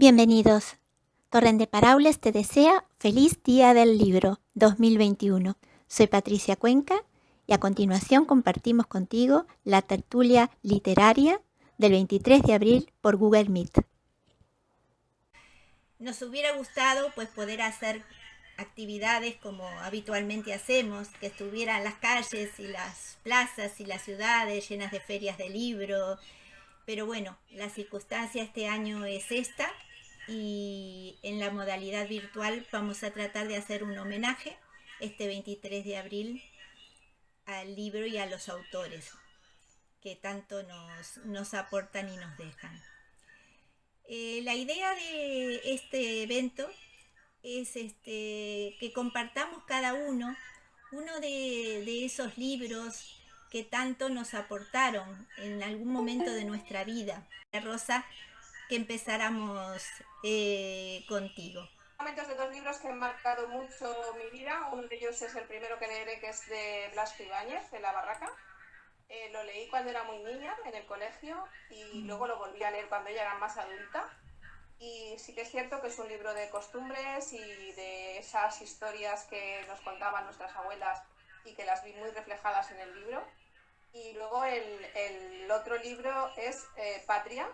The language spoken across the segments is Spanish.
Bienvenidos. Torrent de Paraules te desea feliz Día del Libro 2021. Soy Patricia Cuenca y a continuación compartimos contigo la tertulia literaria del 23 de abril por Google Meet. Nos hubiera gustado poder hacer actividades como habitualmente hacemos, que estuvieran las calles y las plazas y las ciudades llenas de ferias de libro, pero bueno, la circunstancia este año es esta y en la modalidad virtual vamos a tratar de hacer un homenaje este 23 de abril al libro y a los autores que tanto nos aportan y nos dejan. La idea de este evento es que compartamos cada uno de esos libros que tanto nos aportaron en algún momento de nuestra vida. Rosa, que empezáramos contigo. Momentos de dos libros que han marcado mucho mi vida. Uno de ellos es el primero que leeré, que es de Blasco Ibáñez, de La Barraca. Lo leí cuando era muy niña en el colegio y luego lo volví a leer cuando ya era más adulta. Y sí que es cierto que es un libro de costumbres y de esas historias que nos contaban nuestras abuelas y que las vi muy reflejadas en el libro. Y luego el otro libro es Patria,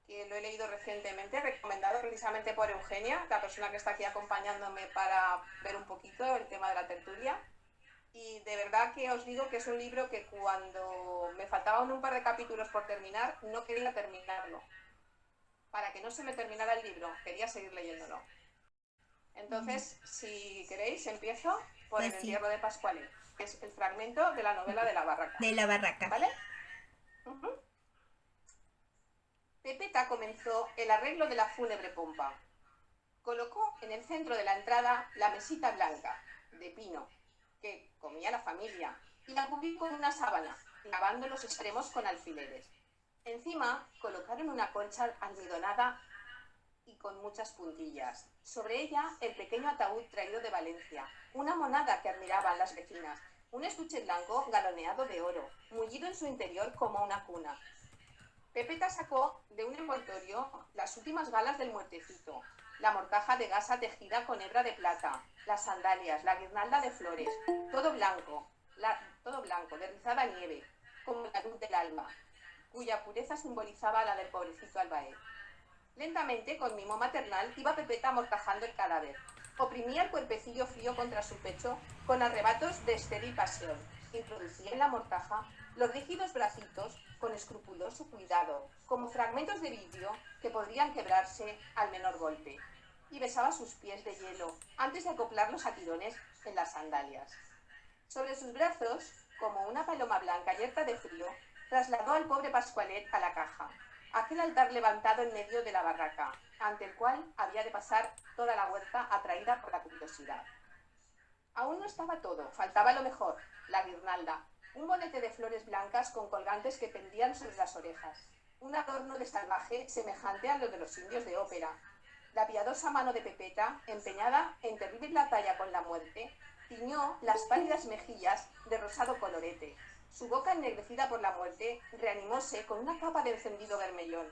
que lo he leído recientemente, recomendado precisamente por Eugenia, la persona que está aquí acompañándome para ver un poquito el tema de la tertulia. Y de verdad que os digo que es un libro que cuando me faltaban un par de capítulos por terminar, no quería terminarlo. Para que no se me terminara el libro, quería seguir leyéndolo. Entonces, si queréis, empiezo por el entierro de Pascualet, que es el fragmento de la novela de La Barraca. De La Barraca. ¿Vale? Pepeta comenzó el arreglo de la fúnebre pompa. Colocó en el centro de la entrada la mesita blanca, de pino, que comía la familia, y la cubrió con una sábana, lavando los extremos con alfileres. Encima colocaron una colcha almidonada y con muchas puntillas. Sobre ella el pequeño ataúd traído de Valencia, una monada que admiraban las vecinas, un estuche blanco galoneado de oro, mullido en su interior como una cuna. Pepeta sacó de un envoltorio las últimas galas del muertecito, la mortaja de gasa tejida con hebra de plata, las sandalias, la guirnalda de flores, todo blanco, de rizada nieve, como la luz del alma, cuya pureza simbolizaba la del pobrecito Albaet. Lentamente, con mimo maternal, iba Pepeta amortajando el cadáver. Oprimía el cuerpecillo frío contra su pecho con arrebatos de estéril pasión. Introducía en la mortaja los rígidos bracitos con escrupuloso cuidado, como fragmentos de vidrio que podrían quebrarse al menor golpe. Y besaba sus pies de hielo antes de acoplarlos a tirones en las sandalias. Sobre sus brazos, como una paloma blanca yerta de frío, trasladó al pobre Pascualet a la caja, aquel altar levantado en medio de la barraca, ante el cual había de pasar toda la huerta atraída por la curiosidad. Aún no estaba todo, faltaba lo mejor, la guirnalda, un bonete de flores blancas con colgantes que pendían sobre las orejas, un adorno de salvaje semejante a lo de los indios de ópera. La piadosa mano de Pepeta, empeñada en derribar la talla con la muerte, tiñó las pálidas mejillas de rosado colorete. Su boca, ennegrecida por la muerte, reanimóse con una capa de encendido vermellón,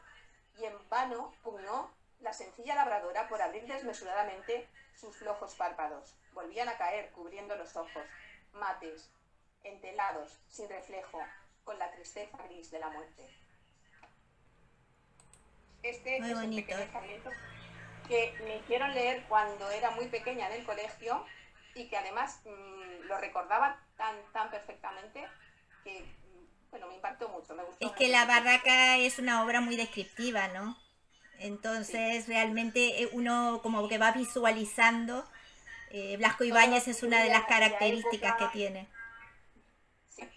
y en vano pugnó la sencilla labradora por abrir desmesuradamente sus flojos párpados. Volvían a caer, cubriendo los ojos, mates, entelados, sin reflejo, con la tristeza gris de la muerte. Este es un pequeño fragmento que me hicieron leer cuando era muy pequeña en el colegio y que además lo recordaba tan perfectamente que, bueno, me impactó mucho, me gustó. Es que La Barraca es una obra muy descriptiva, ¿no? Entonces sí, realmente uno como que va visualizando. Blasco Ibáñez es una de las características que tiene. Sí.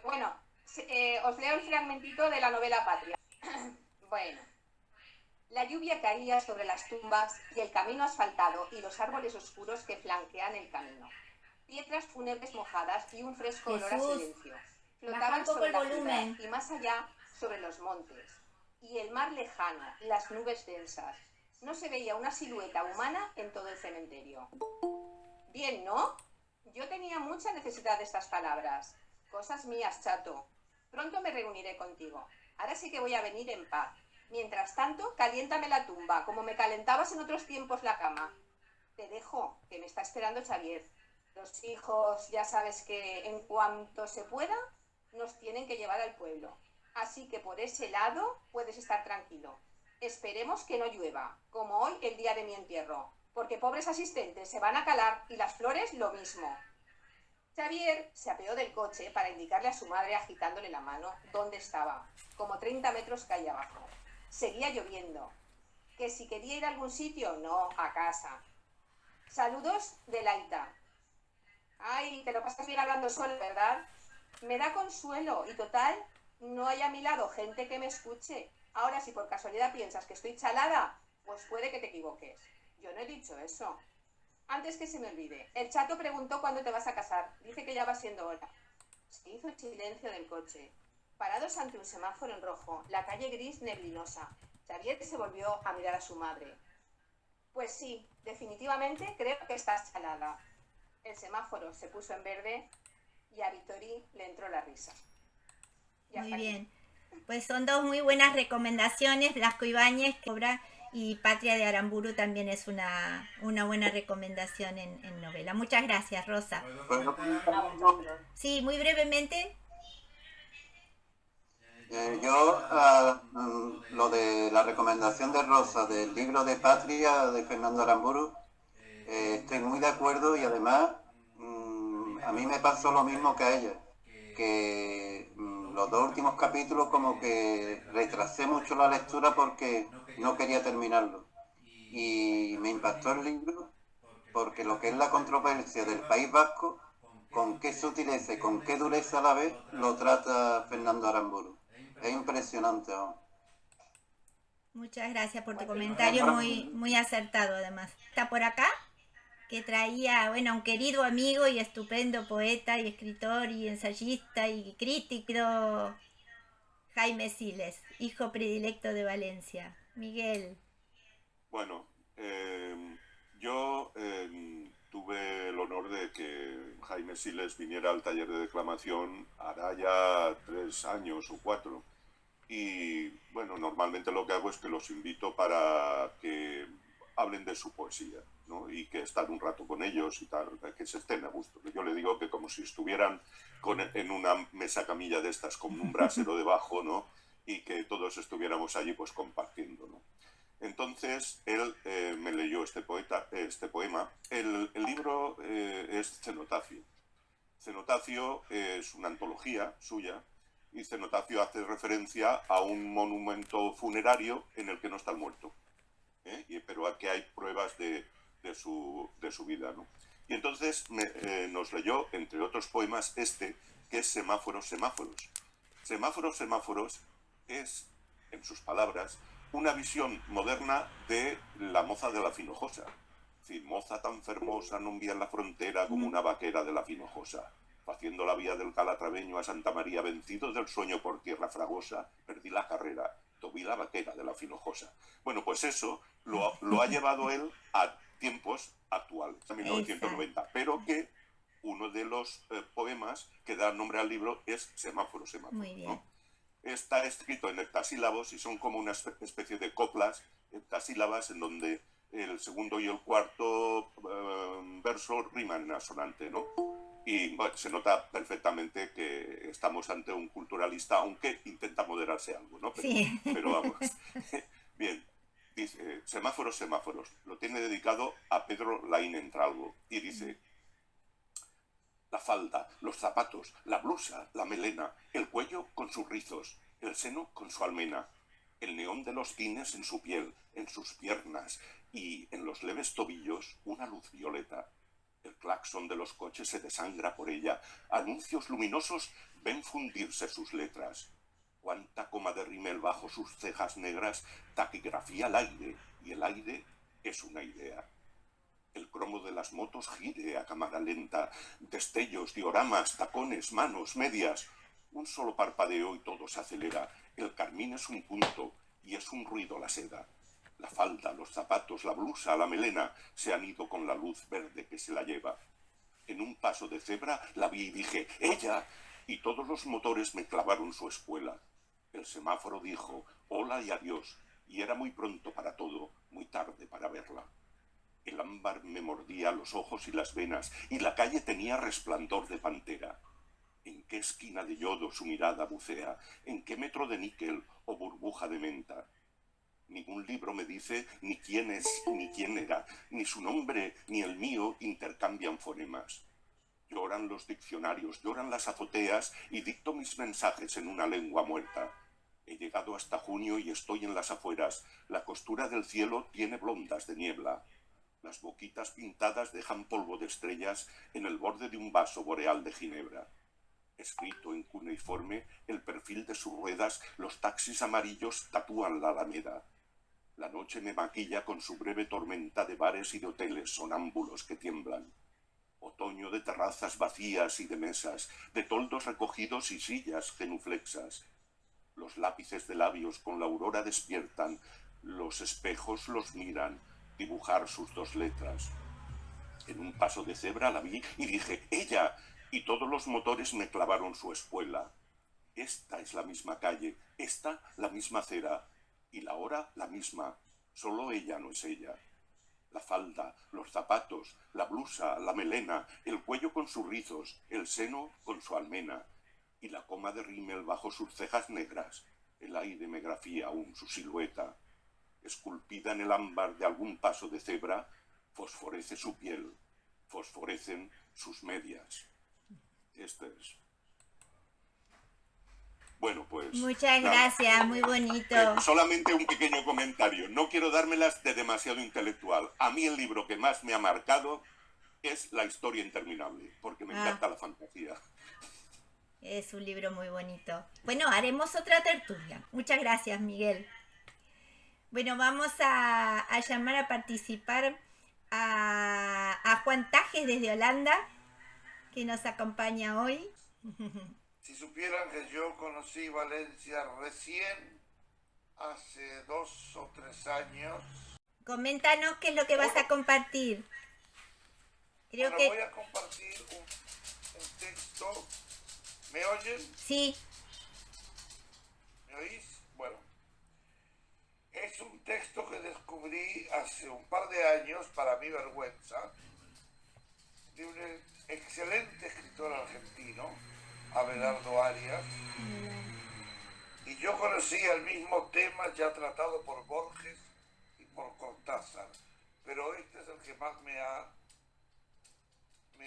Bueno, os leo el fragmentito de la novela Patria. Bueno. La lluvia caía sobre las tumbas y el camino asfaltado y los árboles oscuros que flanquean el camino. Piedras fúnebres mojadas y un fresco olor a silencio. Flotaban sobre la ciudad y más allá sobre los montes. Y el mar lejano, las nubes densas. No se veía una silueta humana en todo el cementerio. Bien, ¿no? Yo tenía mucha necesidad de estas palabras. Cosas mías, chato. Pronto me reuniré contigo. Ahora sí que voy a venir en paz. Mientras tanto, caliéntame la tumba, como me calentabas en otros tiempos la cama. Te dejo, que me está esperando Xavier. Los hijos, ya sabes que en cuanto se pueda, nos tienen que llevar al pueblo. Así que por ese lado puedes estar tranquilo. Esperemos que no llueva, como hoy el día de mi entierro, porque pobres asistentes se van a calar y las flores lo mismo. Xavier se apeó del coche para indicarle a su madre agitándole la mano dónde estaba, como 30 metros calle abajo. Seguía lloviendo. Que si quería ir a algún sitio, no, a casa. Saludos de Laita. Ay, te lo pasas bien hablando solo, ¿verdad? Me da consuelo y total, no hay a mi lado gente que me escuche. Ahora, si por casualidad piensas que estoy chalada, pues puede que te equivoques. Yo no he dicho eso. Antes que se me olvide, el chato preguntó cuándo te vas a casar. Dice que ya va siendo hora. Se hizo el silencio del coche. Parados ante un semáforo en rojo, la calle gris neblinosa, Xavier se volvió a mirar a su madre. Pues sí, definitivamente creo que estás chalada. El semáforo se puso en verde y a Vittori le entró la risa. Muy bien. Pues son dos muy buenas recomendaciones. Blasco Ibáñez, Cobra y Patria de Aramburu también es una buena recomendación en novela. Muchas gracias, Rosa. Sí, muy brevemente. Lo de la recomendación de Rosa del libro de Patria de Fernando Aramburu, estoy muy de acuerdo y además a mí me pasó lo mismo que a ella, que los dos últimos capítulos como que retrasé mucho la lectura porque no quería terminarlo. Y me impactó el libro porque lo que es la controversia del País Vasco, con qué sutileza y con qué dureza a la vez lo trata Fernando Aramburu. Es impresionante, ¿no? Muchas gracias por tu comentario, muy acertado además. Está por acá, que traía, bueno, a un querido amigo y estupendo poeta y escritor y ensayista y crítico, Jaime Siles, hijo predilecto de Valencia. Miguel. Bueno, yo tuve el honor de que Jaime Siles viniera al taller de declamación hará ya 3 años o 4. Y bueno, normalmente lo que hago es que los invito para que hablen de su poesía, ¿no? Y que estén un rato con ellos y tal, que se estén a gusto. Yo le digo que como si estuvieran en una mesa camilla de estas con un brasero debajo, ¿no? Y que todos estuviéramos allí pues compartiendo, ¿no? Entonces él me leyó este poema. El libro es Cenotafio. Cenotafio es una antología suya y Cenotafio hace referencia a un monumento funerario en el que no está el muerto, pero aquí hay pruebas de su vida, ¿no? Y entonces nos leyó, entre otros poemas, que es Semáforos, Semáforos. Semáforos, Semáforos es, en sus palabras, una visión moderna de la moza de la Finojosa. Es decir, moza tan fermosa non vía en la frontera como una vaquera de la Finojosa. Haciendo la vía del Calatraveño a Santa María, vencido del sueño por tierra fragosa, perdí la carrera, tomé la vaquera de la Finojosa. Bueno, pues eso lo ha llevado él a tiempos actuales, a 1990, pero que uno de los poemas que da nombre al libro es Semáforo, Semáforo. Muy bien. ¿No? Está escrito en heptasílabos y son como una especie de coplas heptasílabas en donde el segundo y el cuarto verso riman en asonante, ¿no? Y bueno, se nota perfectamente que estamos ante un culturalista, aunque intenta moderarse algo, ¿no? Pero vamos. Bien, dice, Semáforos, Semáforos. Lo tiene dedicado a Pedro Laín Entralgo. Y dice, la falda, los zapatos, la blusa, la melena, el cuello con sus rizos, el seno con su almena, el neón de los cines en su piel, en sus piernas y en los leves tobillos una luz violeta. El claxon de los coches se desangra por ella. Anuncios luminosos ven fundirse sus letras. Cuánta coma de rímel bajo sus cejas negras, taquigrafía al aire, y el aire es una idea. El cromo de las motos gire a cámara lenta. Destellos, dioramas, tacones, manos, medias. Un solo parpadeo y todo se acelera. El carmín es un punto y es un ruido la seda. La falda, los zapatos, la blusa, la melena se han ido con la luz verde que se la lleva. En un paso de cebra la vi y dije, ¡ella! Y todos los motores me clavaron su espuela. El semáforo dijo hola y adiós, y era muy pronto para todo, muy tarde para verla. El ámbar me mordía los ojos y las venas, y la calle tenía resplandor de pantera. ¿En qué esquina de yodo su mirada bucea? ¿En qué metro de níquel o burbuja de menta? Ningún libro me dice ni quién es ni quién era, ni su nombre ni el mío intercambian fonemas. Lloran los diccionarios, lloran las azoteas y dicto mis mensajes en una lengua muerta. He llegado hasta junio y estoy en las afueras. La costura del cielo tiene blondas de niebla. Las boquitas pintadas dejan polvo de estrellas en el borde de un vaso boreal de ginebra. Escrito en cuneiforme, el perfil de sus ruedas, los taxis amarillos tatúan la alameda. La noche me maquilla con su breve tormenta de bares y de hoteles sonámbulos que tiemblan. Otoño de terrazas vacías y de mesas, de toldos recogidos y sillas genuflexas. Los lápices de labios con la aurora despiertan, los espejos los miran, dibujar sus dos letras. En un paso de cebra la vi y dije ¡ella! Y todos los motores me clavaron su espuela. Esta es la misma calle, esta la misma acera, y la hora la misma, solo ella no es ella. La falda, los zapatos, la blusa, la melena, el cuello con sus rizos, el seno con su almena, y la coma de rímel bajo sus cejas negras. El aire me grafía aún su silueta. Esculpida en el ámbar de algún paso de cebra, fosforece su piel, fosforecen sus medias. Este es. Bueno, pues... Muchas nada. gracias, muy bonito. Solamente un pequeño comentario. No quiero dármelas de demasiado intelectual. A mí el libro que más me ha marcado es La historia interminable, porque me encanta la fantasía. Es un libro muy bonito. Bueno, haremos otra tertulia. Muchas gracias, Miguel. Bueno, vamos a llamar a participar a Juan Tajes desde Holanda, que nos acompaña hoy. Si supieran que yo conocí Valencia recién, hace 2 o 3 años. Coméntanos qué es lo que vas a compartir. Bueno, voy a compartir un texto. ¿Me oyen? Sí. ¿Me oís? Bueno. Es un texto que descubrí hace un par de años, para mi vergüenza, de un excelente escritor argentino, Abelardo Arias, y yo conocí el mismo tema ya tratado por Borges y por Cortázar, pero este es el que más me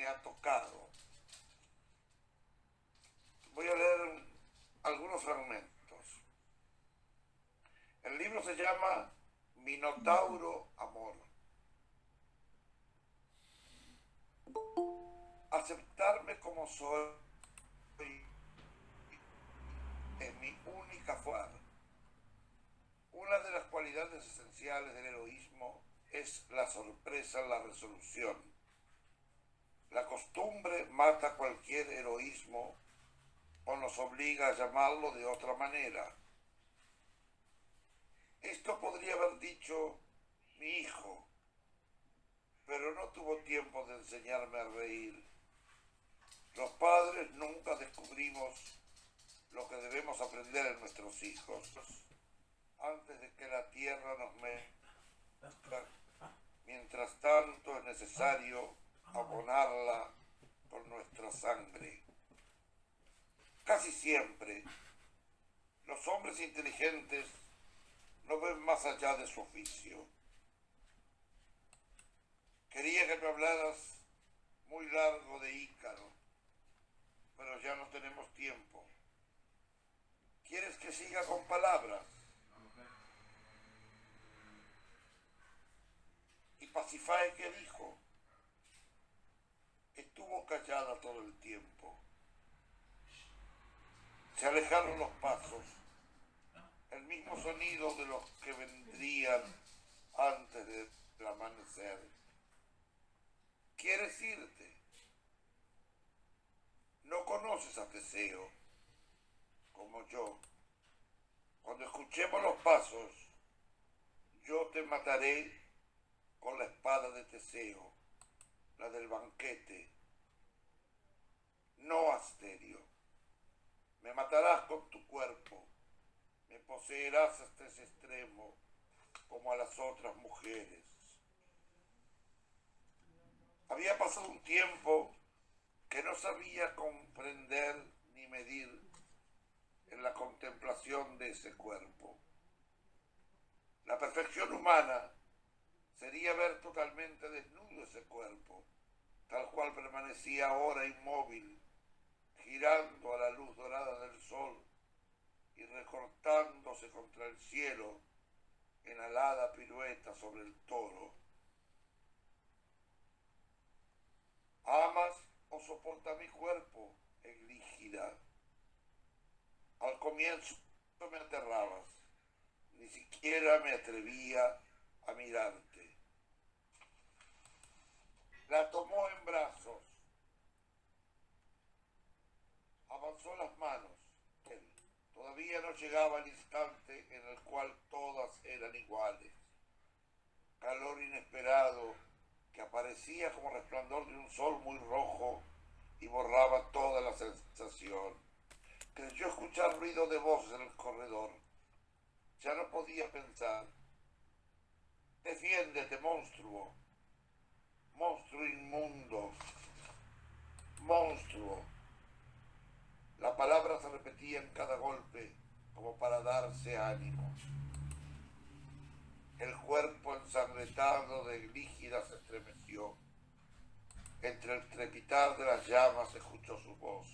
ha tocado. Voy a leer algunos fragmentos. El libro se llama Minotauro Amor. Aceptarme como soy es mi única fuerza. Una de las cualidades esenciales del heroísmo es la sorpresa en la resolución. La costumbre mata cualquier heroísmo o nos obliga a llamarlo de otra manera. Esto podría haber dicho mi hijo, pero no tuvo tiempo de enseñarme a reír. Los padres nunca descubrimos lo que debemos aprender en nuestros hijos antes de que la tierra nos mezcla. Mientras tanto es necesario abonarla con nuestra sangre. Casi siempre, los hombres inteligentes no ven más allá de su oficio. Quería que me hablaras muy largo de Ícaro, pero ya no tenemos tiempo. ¿Quieres que siga con palabras? ¿Y Pasífae qué dijo? Estuvo callada todo el tiempo. Se alejaron los pasos, el mismo sonido de los que vendrían antes del amanecer. ¿Quieres irte? No conoces a Teseo, como yo. Cuando escuchemos los pasos, yo te mataré con la espada de Teseo, la del banquete. No, Asterio, me matarás con tu cuerpo, me poseerás hasta ese extremo, como a las otras mujeres. Había pasado un tiempo que no sabía comprender ni medir en la contemplación de ese cuerpo. La perfección humana sería ver totalmente desnudo ese cuerpo, tal cual permanecía ahora inmóvil, girando a la luz dorada del sol y recortándose contra el cielo en alada pirueta sobre el toro. ¿Amas o soporta mi cuerpo, Eglígida? Al comienzo me aterrabas, ni siquiera me atrevía a mirarte. La tomó en brazos, avanzó las manos. Todavía no llegaba el instante en el cual todas eran iguales. Calor inesperado que aparecía como resplandor de un sol muy rojo y borraba toda la sensación. Creyó escuchar ruido de voces en el corredor. Ya no podía pensar. Defiéndete, monstruo. Monstruo inmundo. Monstruo. La palabra se repetía en cada golpe como para darse ánimo. El cuerpo ensangrentado de Eglígida se estremeció. Entre el crepitar de las llamas se escuchó su voz.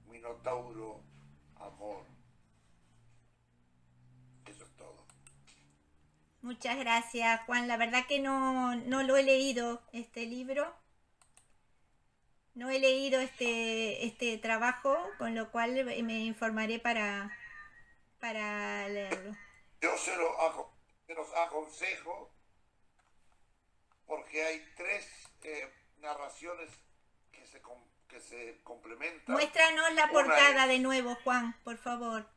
Minotauro, amor. Eso es todo. Muchas gracias, Juan. La verdad que no lo he leído, este libro. No he leído este trabajo, con lo cual me informaré para leerlo. Yo se los aconsejo porque hay tres narraciones que se complementan. Muéstranos la portada de nuevo, Juan, por favor.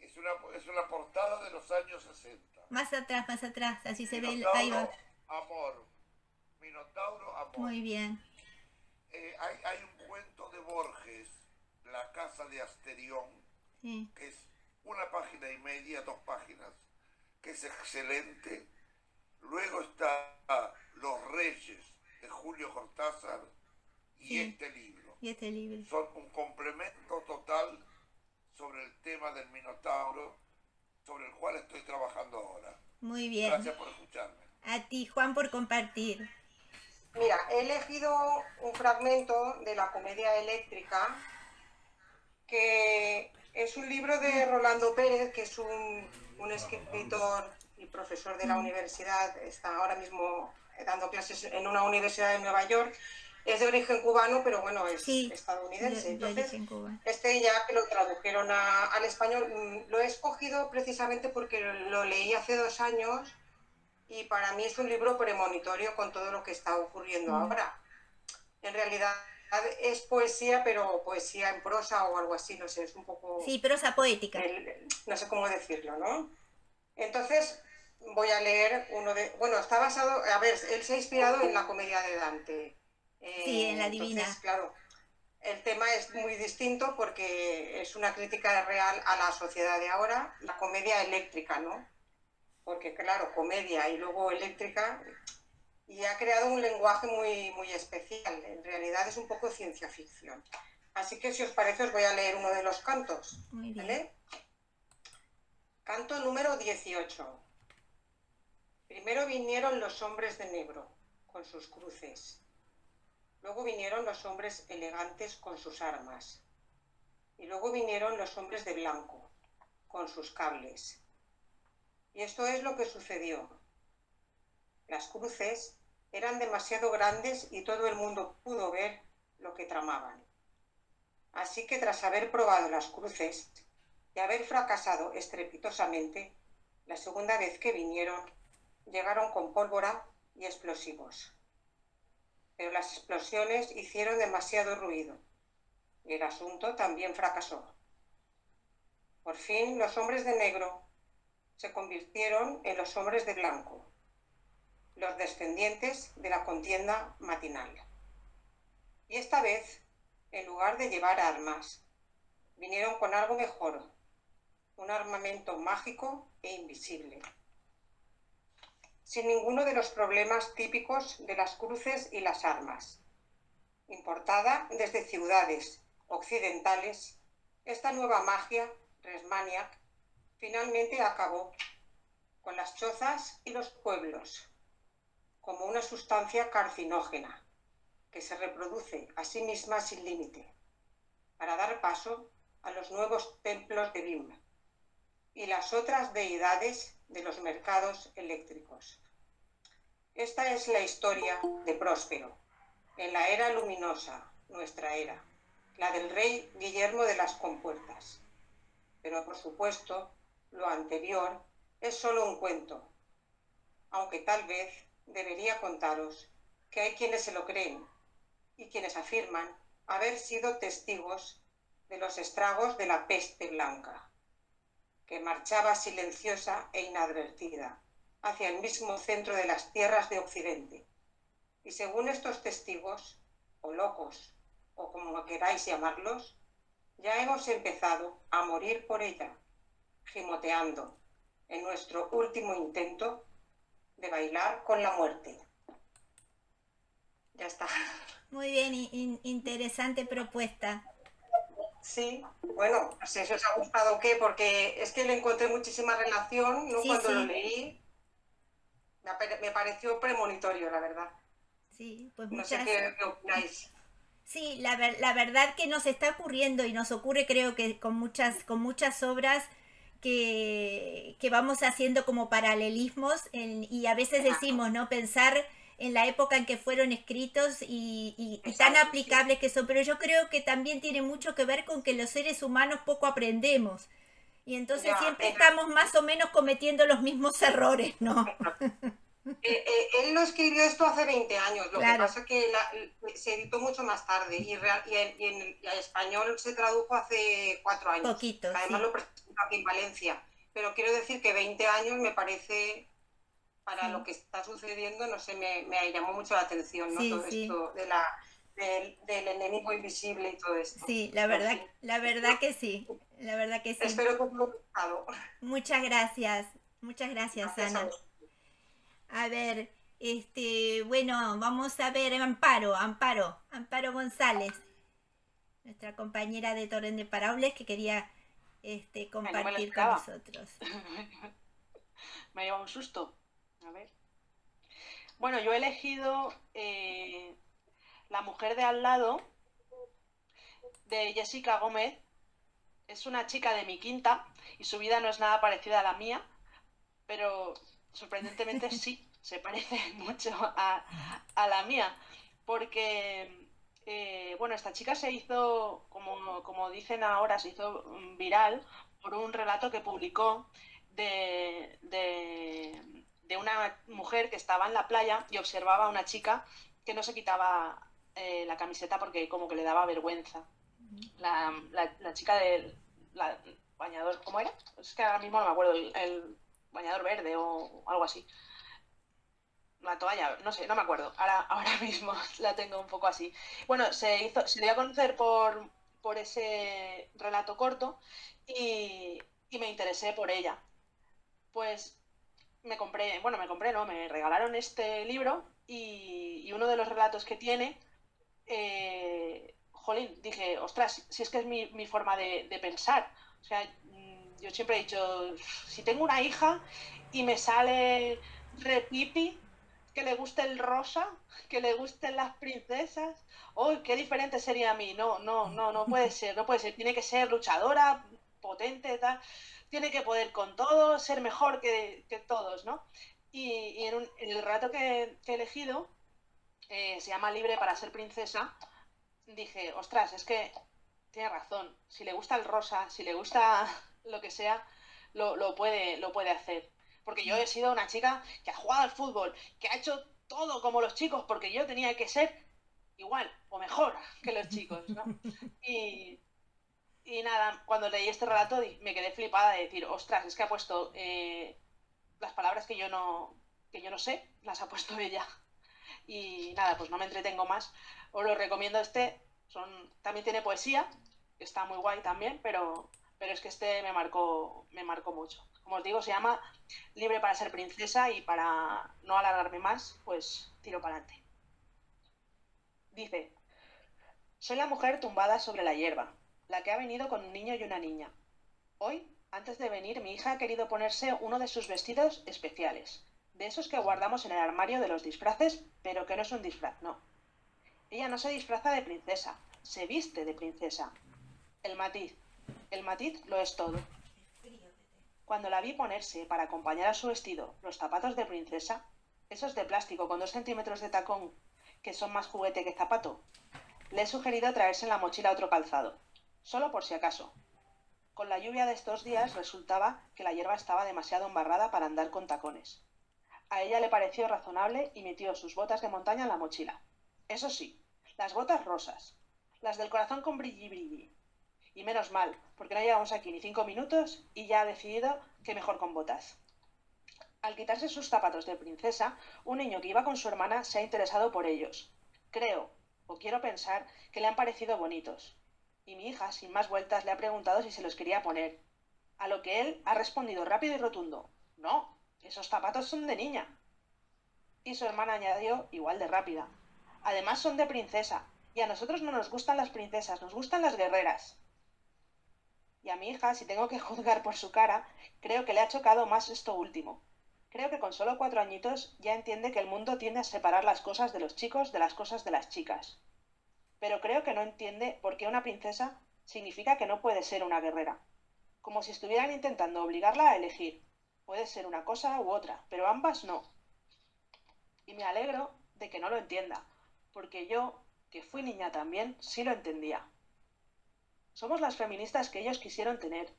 Es una portada de los años 60. Más atrás, así se ve. Minotauro, Ahí va. amor. Minotauro, amor. Muy bien. Hay un cuento de Borges, La casa de Asterión, Sí. que es 1 página y media, 2 páginas, que es excelente. Luego está Los Reyes, de Julio Cortázar, y Sí. este libro. Y este libro. Son un complemento total sobre el tema del Minotauro, sobre el cual estoy trabajando ahora. Muy bien. Gracias por escucharme. A ti, Juan, por compartir. Mira, he elegido un fragmento de la Comedia Eléctrica, que es un libro de Rolando Pérez, que es un escritor y profesor de la universidad, está ahora mismo dando clases en una universidad de Nueva York. Es de origen cubano, pero bueno, es estadounidense. Entonces, ya que lo tradujeron al español, lo he escogido precisamente porque lo leí hace 2 años y para mí es un libro premonitorio con todo lo que está ocurriendo ahora. En realidad es poesía, pero poesía en prosa o algo así, no sé, es un poco... Sí, prosa poética. No sé cómo decirlo, ¿no? Entonces voy a leer uno de... Bueno, está basado... A ver, él se ha inspirado en la comedia de Dante. Sí, en la Divina. Entonces, claro, el tema es muy distinto porque es una crítica real a la sociedad de ahora, la comedia eléctrica, ¿no? Porque, claro, comedia y luego eléctrica, y ha creado un lenguaje muy, muy especial. En realidad es un poco ciencia ficción. Así que, si os parece, os voy a leer uno de los cantos. Muy bien. ¿Vale? Canto número 18. Primero vinieron los hombres de negro, con sus cruces. Luego vinieron los hombres elegantes con sus armas. Y luego vinieron los hombres de blanco, con sus cables. Y esto es lo que sucedió. Las cruces eran demasiado grandes y todo el mundo pudo ver lo que tramaban. Así que tras haber probado las cruces y haber fracasado estrepitosamente, la segunda vez que vinieron, llegaron con pólvora y explosivos. Pero las explosiones hicieron demasiado ruido y el asunto también fracasó. Por fin, los hombres de negro se convirtieron en los hombres de blanco, los descendientes de la contienda matinal. Y esta vez, en lugar de llevar armas, vinieron con algo mejor, un armamento mágico e invisible, sin ninguno de los problemas típicos de las cruces y las armas. Importada desde ciudades occidentales, esta nueva magia, Resmaniac, finalmente acabó con las chozas y los pueblos, como una sustancia carcinógena que se reproduce a sí misma sin límite, para dar paso a los nuevos templos de Bim y las otras deidades de los mercados eléctricos. Esta es la historia de Próspero, en la era luminosa, nuestra era, la del rey Guillermo de las Compuertas. Pero, por supuesto, lo anterior es solo un cuento, aunque tal vez debería contaros que hay quienes se lo creen y quienes afirman haber sido testigos de los estragos de la peste blanca, que marchaba silenciosa e inadvertida hacia el mismo centro de las tierras de Occidente. Y según estos testigos, o locos, o como queráis llamarlos, ya hemos empezado a morir por ella, gimoteando en nuestro último intento de bailar con la muerte. Ya está. Muy bien, interesante propuesta. Sí, bueno, no sé si os ha gustado o qué, porque es que le encontré muchísima relación, ¿no? Sí, Cuando sí. lo leí, me pareció premonitorio, la verdad. Sí, pues No sé muchas... qué opináis. Sí, la verdad que nos está ocurriendo y nos ocurre creo que con muchas obras que vamos haciendo como paralelismos y a veces decimos, ¿no? Pensar en la época en que fueron escritos y tan Exacto, aplicables que son, pero yo creo que también tiene mucho que ver con que los seres humanos poco aprendemos y entonces Ya, siempre estamos más o menos cometiendo los mismos errores, ¿no? él lo escribió esto hace 20 años, lo Claro. que pasa es que se editó mucho más tarde y en español se tradujo hace 4 años. Poquito, Además sí. lo presentó aquí en Valencia, pero quiero decir que 20 años me parece, para Sí. lo que está sucediendo, no sé, me llamó mucho la atención, ¿no? Sí, Todo sí. esto del enemigo invisible y todo esto. Sí, En fin. la verdad que sí, la verdad que sí. Espero que os haya gustado. Muchas gracias, Gracias a Ana. vosotros. A ver, bueno, vamos a ver Amparo González, nuestra compañera de Torrent de Paraules que quería compartir con esperaba. nosotros. Me ha llevado un susto. A ver. Bueno, yo he elegido La mujer de al lado, de Jessica Gómez. Es una chica de mi quinta y su vida no es nada parecida a la mía, pero sorprendentemente sí, se parece mucho a la mía, porque bueno, esta chica se hizo, como dicen ahora, se hizo viral por un relato que publicó de una mujer que estaba en la playa y observaba a una chica que no se quitaba la camiseta porque como que le daba vergüenza. La chica del bañador, ¿cómo era? Es que ahora mismo no me acuerdo, el bañador verde o algo así. La toalla, no sé, no me acuerdo. Ahora mismo la tengo un poco así. Bueno, se dio a conocer por ese relato corto y me interesé por ella. Pues me regalaron este libro y uno de los relatos que tiene, jolín, dije, ostras, si es que es mi forma de pensar. O sea, yo siempre he dicho, si tengo una hija y me sale repipi, que le guste el rosa, que le gusten las princesas, ¡oh, qué diferente sería a mí! No puede ser, tiene que ser luchadora, potente, tal, tiene que poder con todo, ser mejor que todos, ¿no? Y en el relato que he elegido, se llama Libre para ser princesa, dije, ostras, es que tiene razón, si le gusta el rosa, si le gusta lo que sea, lo puede hacer. Porque yo he sido una chica que ha jugado al fútbol, que ha hecho todo como los chicos, porque yo tenía que ser igual o mejor que los chicos, ¿no? Y nada, cuando leí este relato me quedé flipada de decir, ostras, es que ha puesto las palabras que yo no sé, las ha puesto ella. Y nada, pues no me entretengo más. Os lo recomiendo también tiene poesía, está muy guay también, pero es que este me marcó mucho. Como os digo, se llama Libre para ser princesa, y para no alargarme más, pues tiro para adelante. Dice: soy la mujer tumbada sobre la hierba, la que ha venido con un niño y una niña. Hoy, antes de venir, mi hija ha querido ponerse uno de sus vestidos especiales, de esos que guardamos en el armario de los disfraces, pero que no es un disfraz, no. Ella no se disfraza de princesa, se viste de princesa. El matiz lo es todo. Cuando la vi ponerse, para acompañar a su vestido, los zapatos de princesa, esos de plástico con 2 centímetros de tacón, que son más juguete que zapato, le he sugerido traerse en la mochila otro calzado, solo por si acaso. Con la lluvia de estos días resultaba que la hierba estaba demasiado embarrada para andar con tacones. A ella le pareció razonable y metió sus botas de montaña en la mochila. Eso sí, las botas rosas, las del corazón con brilli brilli. Y menos mal, porque no llevamos aquí ni 5 minutos y ya ha decidido que mejor con botas. Al quitarse sus zapatos de princesa, un niño que iba con su hermana se ha interesado por ellos. Creo, o quiero pensar, que le han parecido bonitos. Y mi hija, sin más vueltas, le ha preguntado si se los quería poner. A lo que él ha respondido rápido y rotundo: no, esos zapatos son de niña. Y su hermana añadió, igual de rápida: además son de princesa, y a nosotros no nos gustan las princesas, nos gustan las guerreras. Y a mi hija, si tengo que juzgar por su cara, creo que le ha chocado más esto último. Creo que con solo 4 añitos ya entiende que el mundo tiende a separar las cosas de los chicos de las cosas de las chicas. Pero creo que no entiende por qué una princesa significa que no puede ser una guerrera. Como si estuvieran intentando obligarla a elegir. Puede ser una cosa u otra, pero ambas no. Y me alegro de que no lo entienda, porque yo, que fui niña también, sí lo entendía. Somos las feministas que ellos quisieron tener.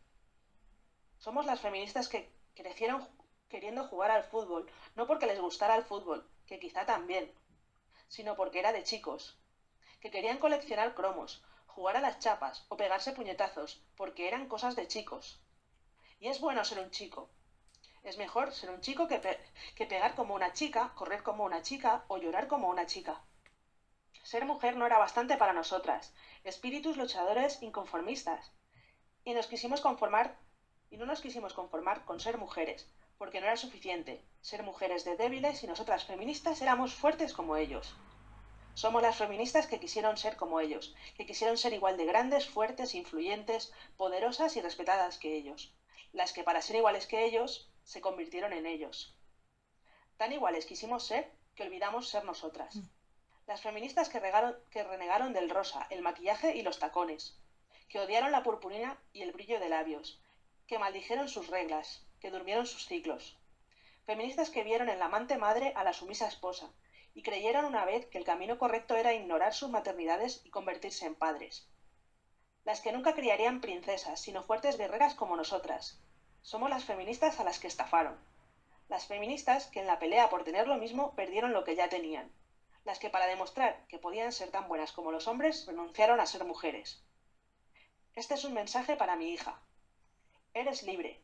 Somos las feministas que crecieron queriendo jugar al fútbol, no porque les gustara el fútbol, que quizá también, sino porque era de chicos, que querían coleccionar cromos, jugar a las chapas o pegarse puñetazos, porque eran cosas de chicos. Y es bueno ser un chico. Es mejor ser un chico que pegar como una chica, correr como una chica o llorar como una chica. Ser mujer no era bastante para nosotras, espíritus luchadores inconformistas, y no nos quisimos conformar con ser mujeres, porque no era suficiente ser mujeres de débiles y nosotras feministas éramos fuertes como ellos. Somos las feministas que quisieron ser como ellos, que quisieron ser igual de grandes, fuertes, influyentes, poderosas y respetadas que ellos, las que para ser iguales que ellos se convirtieron en ellos. Tan iguales quisimos ser que olvidamos ser nosotras. Las feministas que renegaron del rosa, el maquillaje y los tacones, que odiaron la purpurina y el brillo de labios, que maldijeron sus reglas, que durmieron sus ciclos. Feministas que vieron en la amante madre a la sumisa esposa y creyeron una vez que el camino correcto era ignorar sus maternidades y convertirse en padres. Las que nunca criarían princesas, sino fuertes guerreras como nosotras. Somos las feministas a las que estafaron. Las feministas que en la pelea por tener lo mismo perdieron lo que ya tenían. Las que para demostrar que podían ser tan buenas como los hombres renunciaron a ser mujeres. Este es un mensaje para mi hija. Eres libre,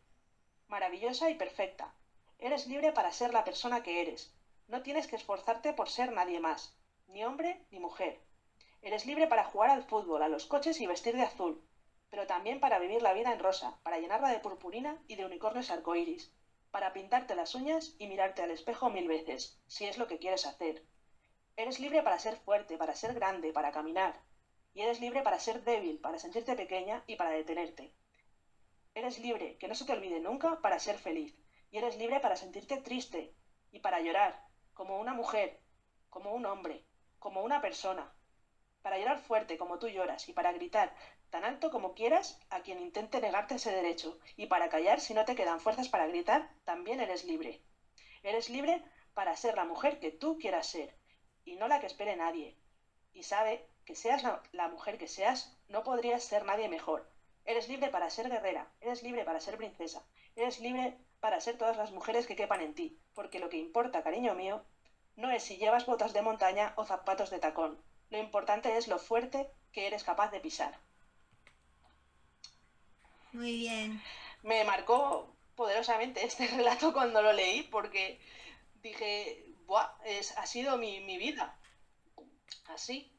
maravillosa y perfecta. Eres libre para ser la persona que eres. No tienes que esforzarte por ser nadie más, ni hombre ni mujer. Eres libre para jugar al fútbol, a los coches y vestir de azul, pero también para vivir la vida en rosa, para llenarla de purpurina y de unicornios arcoíris, para pintarte las uñas y mirarte al espejo 1000 veces, si es lo que quieres hacer. Eres libre para ser fuerte, para ser grande, para caminar. Y eres libre para ser débil, para sentirte pequeña y para detenerte. Eres libre, que no se te olvide nunca, para ser feliz. Y eres libre para sentirte triste y para llorar, como una mujer, como un hombre, como una persona. Para llorar fuerte como tú lloras y para gritar tan alto como quieras a quien intente negarte ese derecho. Y para callar si no te quedan fuerzas para gritar, también eres libre. Eres libre para ser la mujer que tú quieras ser y no la que espere nadie. Y sabe que seas la mujer que seas, no podrías ser nadie mejor. Eres libre para ser guerrera, eres libre para ser princesa, eres libre para ser todas las mujeres que quepan en ti, porque lo que importa, cariño mío, no es si llevas botas de montaña o zapatos de tacón. Lo importante es lo fuerte que eres capaz de pisar. Muy bien. Me marcó poderosamente este relato cuando lo leí, porque dije, ¡buah! Ha sido mi vida. Así.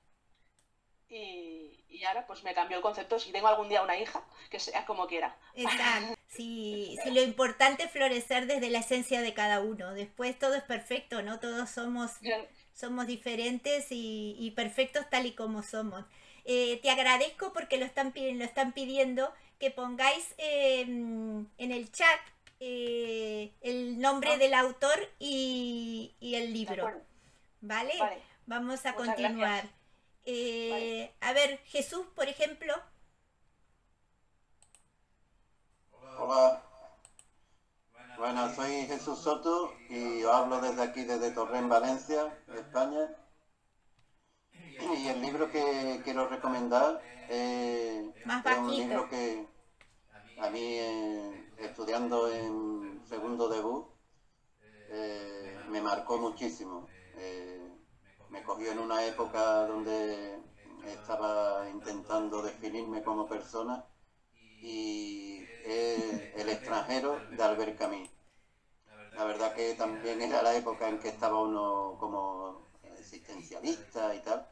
y ahora pues me cambió el concepto. Si tengo algún día una hija, que sea como quiera. Exacto. Si lo importante es florecer desde la esencia de cada uno. Después todo es perfecto, ¿no? Todos somos diferentes y perfectos tal y como somos. Te agradezco porque lo están pidiendo que pongáis en el chat el nombre del autor y el libro. ¿Vale? Vale. Vamos a Muchas continuar. Vale. A ver, Jesús, por ejemplo. Hola. Bueno, soy Jesús Soto y os hablo desde aquí, desde Torrent, Valencia, España. Y el libro que quiero recomendar Más es un bajito. libro que a mí, estudiando en segundo debut, me marcó muchísimo. Me cogió en una época donde estaba intentando definirme como persona, y El extranjero de Albert Camus. La verdad que también era la época en que estaba uno como existencialista y tal,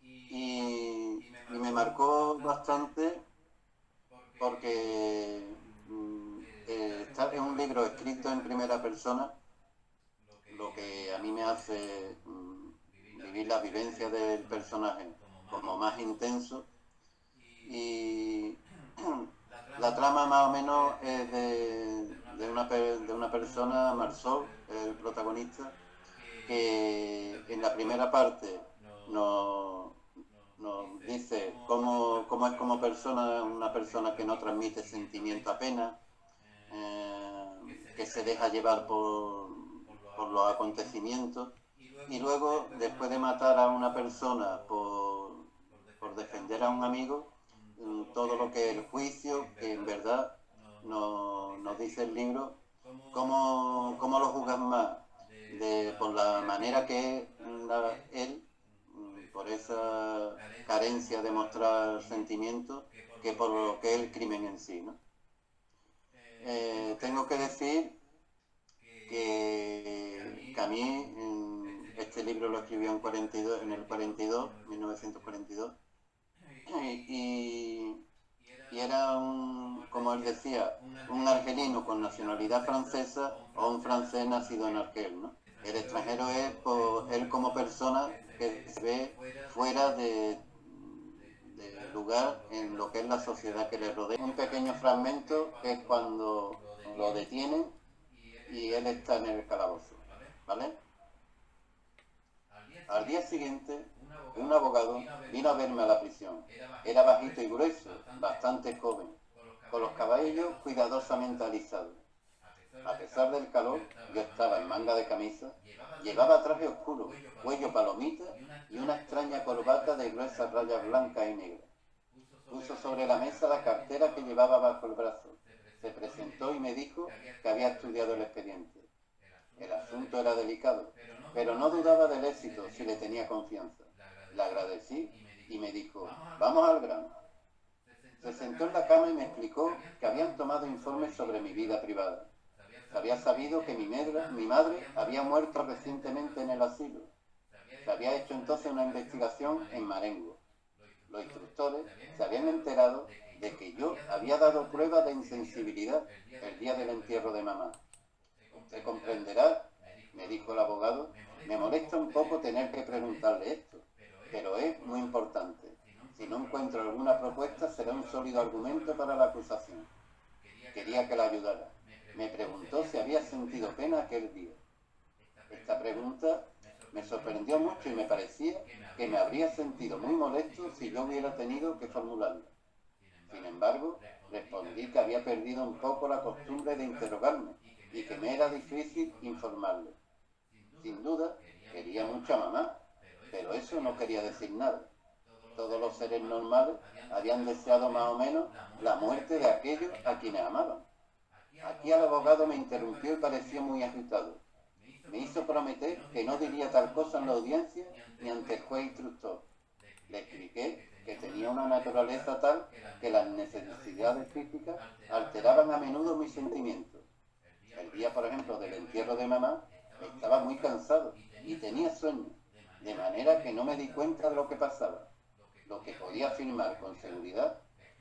y me marcó bastante porque es un libro escrito en primera persona, lo que a mí me hace vivir la vivencia del personaje como más intenso, y la trama más o menos es de una persona, Marceau, el protagonista, que en la primera parte nos dice cómo es como persona, una persona que no transmite sentimiento apenas, que se deja llevar por los acontecimientos, y luego, después de matar a una persona por defender a un amigo, todo lo que es el juicio, que en verdad nos dice el libro, cómo lo juzgan más, por la manera que es él, por esa carencia de mostrar sentimientos, que por lo que es el crimen en sí, ¿no? Tengo que decir que a mí este libro lo escribió en el 42, 1942, y era como él decía, un argelino con nacionalidad francesa o un francés nacido en Argel, ¿no? El extranjero es él como persona que se ve fuera de lugar en lo que es la sociedad que le rodea. Un pequeño fragmento que es cuando lo detienen y él está en el calabozo, ¿vale? Al día siguiente, un abogado vino a verme a la prisión. Era bajito y grueso, bastante joven, con los cabellos cuidadosamente alisados. A pesar del calor, yo estaba en manga de camisa, llevaba traje oscuro, cuello palomita y una extraña corbata de gruesas rayas blancas y negras. Puso sobre la mesa la cartera que llevaba bajo el brazo. Se presentó y me dijo que había estudiado el expediente. El asunto era delicado, pero no dudaba del éxito si le tenía confianza. Le agradecí y me dijo, vamos al grano. Se sentó en la cama y me explicó que habían tomado informes sobre mi vida privada. Se había sabido que mi madre había muerto recientemente en el asilo. Se había hecho entonces una investigación en Marengo. Los instructores se habían enterado de que yo había dado prueba de insensibilidad el día del entierro de mamá. Usted comprenderá, me dijo el abogado, me molesta un poco tener que preguntarle esto, pero es muy importante. Si no encuentro alguna propuesta, será un sólido argumento para la acusación. Quería que la ayudara. Me preguntó si había sentido pena aquel día. Esta pregunta me sorprendió mucho y me parecía que me habría sentido muy molesto si yo hubiera tenido que formularla. Sin embargo, respondí que había perdido un poco la costumbre de interrogarme y que me era difícil informarle. Sin duda, quería mucho a mamá, pero eso no quería decir nada. Todos los seres normales habían deseado más o menos la muerte de aquellos a quienes amaban. Aquí el abogado me interrumpió y pareció muy agitado. Me hizo prometer que no diría tal cosa en la audiencia ni ante el juez instructor. Le expliqué que tenía una naturaleza tal que las necesidades físicas alteraban a menudo mis sentimientos. El día, por ejemplo, del entierro de mamá, estaba muy cansado y tenía sueño, de manera que no me di cuenta de lo que pasaba. lo que podía afirmar con seguridad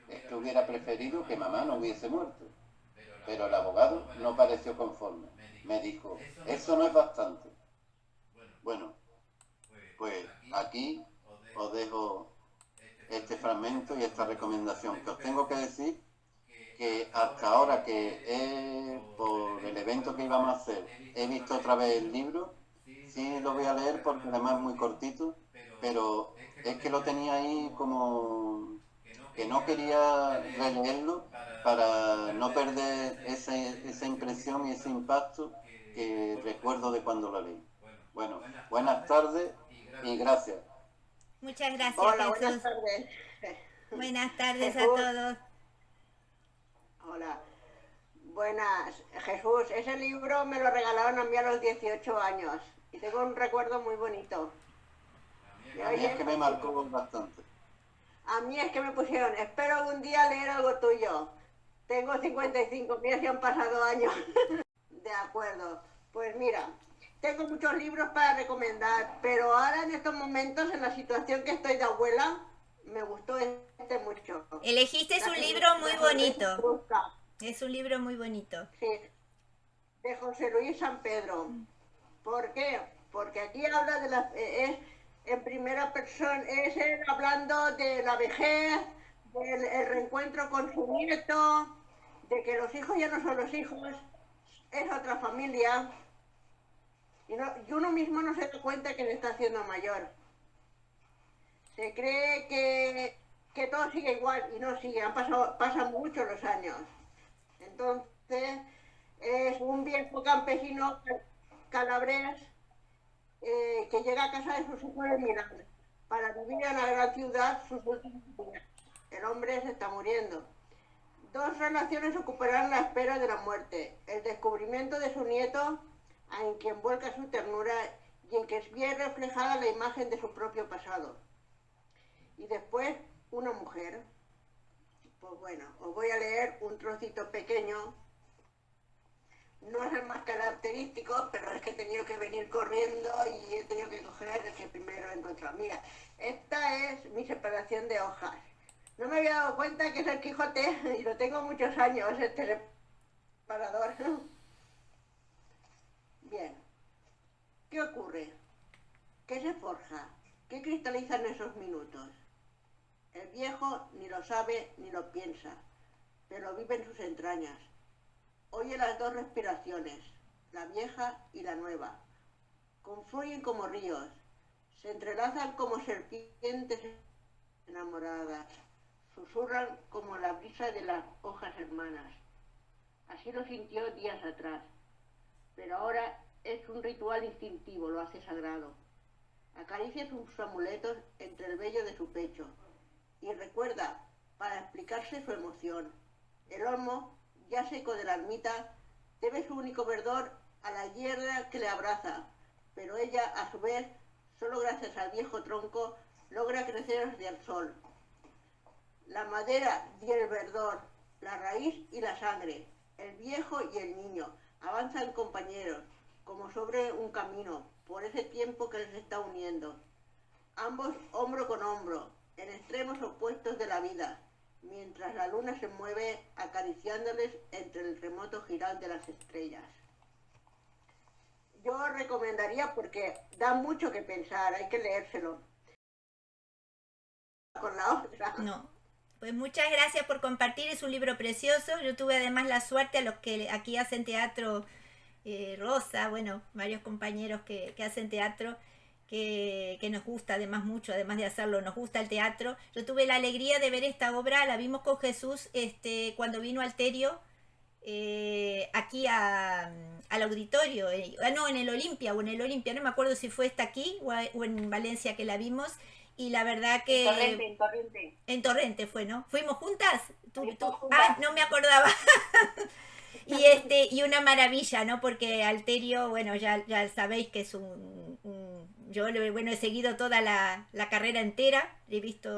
es que hubiera preferido que mamá no hubiese muerto. Pero el abogado no pareció conforme. Me dijo, eso no es bastante. Bueno, pues aquí os dejo este fragmento y esta recomendación, que os tengo que decir que hasta ahora por el evento que íbamos a hacer, he visto otra vez el libro. Sí lo voy a leer porque además es muy cortito, pero es que lo tenía ahí como que no quería releerlo para no perder esa impresión y ese impacto que recuerdo de cuando lo leí. Bueno, buenas tardes y gracias. Muchas gracias, Hola, Jesús. buenas tardes. Buenas tardes a Jesús. todos. Hola. Buenas. Jesús, ese libro me lo regalaron a mí a los 18 años y tengo un recuerdo muy bonito. ¿Me A mí es oyes? que me marcó bastante. A mí es que me pusieron, espero algún día leer algo tuyo. Tengo 55, mira si han pasado años. De acuerdo. Pues mira, tengo muchos libros para recomendar, pero ahora en estos momentos, en la situación que estoy de abuela, me gustó este mucho. Elegiste un libro muy bonito. Es un libro muy bonito. Sí, de José Luis San Pedro. ¿Por qué? Porque aquí habla de es en primera persona, es él hablando de la vejez, del el reencuentro con su nieto, de que los hijos ya no son los hijos, es otra familia. Y uno mismo no se da cuenta que se está haciendo mayor. Se cree que todo sigue igual y no sigue, pasan mucho los años. Entonces, es un viejo campesino calabrés que llega a casa de sus hijos en Milán para vivir en la gran ciudad sus últimos días. El hombre se está muriendo. Dos relaciones ocuparán la espera de la muerte: el descubrimiento de su nieto, en quien vuelca su ternura y en que ve reflejada la imagen de su propio pasado. Y después, una mujer. Pues bueno, os voy a leer un trocito pequeño. No es el más característico, pero es que he tenido que venir corriendo y he tenido que coger el que primero he encontrado. Mira, esta es mi separación de hojas. No me había dado cuenta que es el Quijote y lo tengo muchos años, este separador. Bien, ¿qué ocurre? ¿Qué se forja? ¿Qué cristaliza en esos minutos? El viejo ni lo sabe ni lo piensa, pero vive en sus entrañas. Oye las dos respiraciones, la vieja y la nueva. Confluyen como ríos, se entrelazan como serpientes enamoradas, susurran como la brisa de las hojas hermanas. Así lo sintió días atrás, pero ahora es un ritual instintivo, lo hace sagrado. Acaricia sus amuletos entre el vello de su pecho y recuerda, para explicarse su emoción. El olmo, ya seco de la ermita, debe su único verdor a la hierba que le abraza, pero ella, a su vez, solo gracias al viejo tronco, logra crecer hacia el sol. La madera y el verdor, la raíz y la sangre, el viejo y el niño, avanzan compañeros, como sobre un camino, por ese tiempo que les está uniendo. Ambos hombro con hombro, en extremos opuestos de la vida, mientras la luna se mueve acariciándoles entre el remoto girar de las estrellas. Yo recomendaría, porque da mucho que pensar, hay que leérselo. Con la otra. No. Pues muchas gracias por compartir, es un libro precioso. Yo tuve además la suerte, a los que aquí hacen teatro, Rosa, bueno, varios compañeros que hacen teatro, que nos gusta además mucho, además de hacerlo, nos gusta el teatro. Yo tuve la alegría de ver esta obra, la vimos con Jesús cuando vino Alterio aquí al auditorio, no, en el Olimpia, no me acuerdo si fue esta aquí o en Valencia que la vimos. Y la verdad que... En Torrente. En Torrente fue, ¿no? ¿Fuimos juntas? Juntas. Ah, no me acordaba. y una maravilla, ¿no? Porque Alterio, bueno, ya sabéis que es yo, bueno, he seguido toda la carrera entera, he visto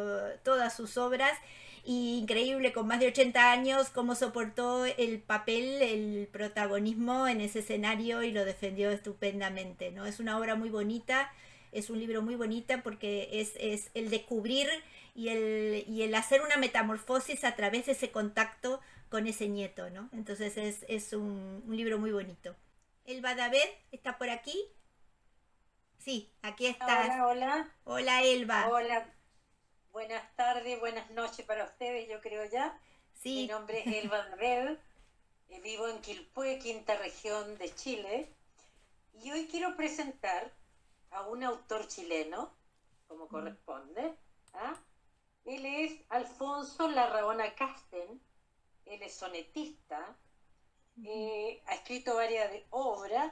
todas sus obras, y increíble, con más de 80 años, cómo soportó el papel, el protagonismo en ese escenario y lo defendió estupendamente, ¿no? Es una obra muy bonita, es un libro muy bonito porque es el descubrir y el hacer una metamorfosis a través de ese contacto con ese nieto, ¿no? Entonces es un libro muy bonito. Elba David, ¿está por aquí? Sí, aquí estás. Hola, hola, Hola, Elba. hola, buenas tardes, buenas noches para ustedes, yo creo ya. Mi Sí, nombre es Elba David, vivo en Quilpué, quinta región de Chile, y hoy quiero presentar a un autor chileno, como corresponde. ¿Ah? Él es Alfonso Larraona Casten, él es sonetista, ha escrito varias obras,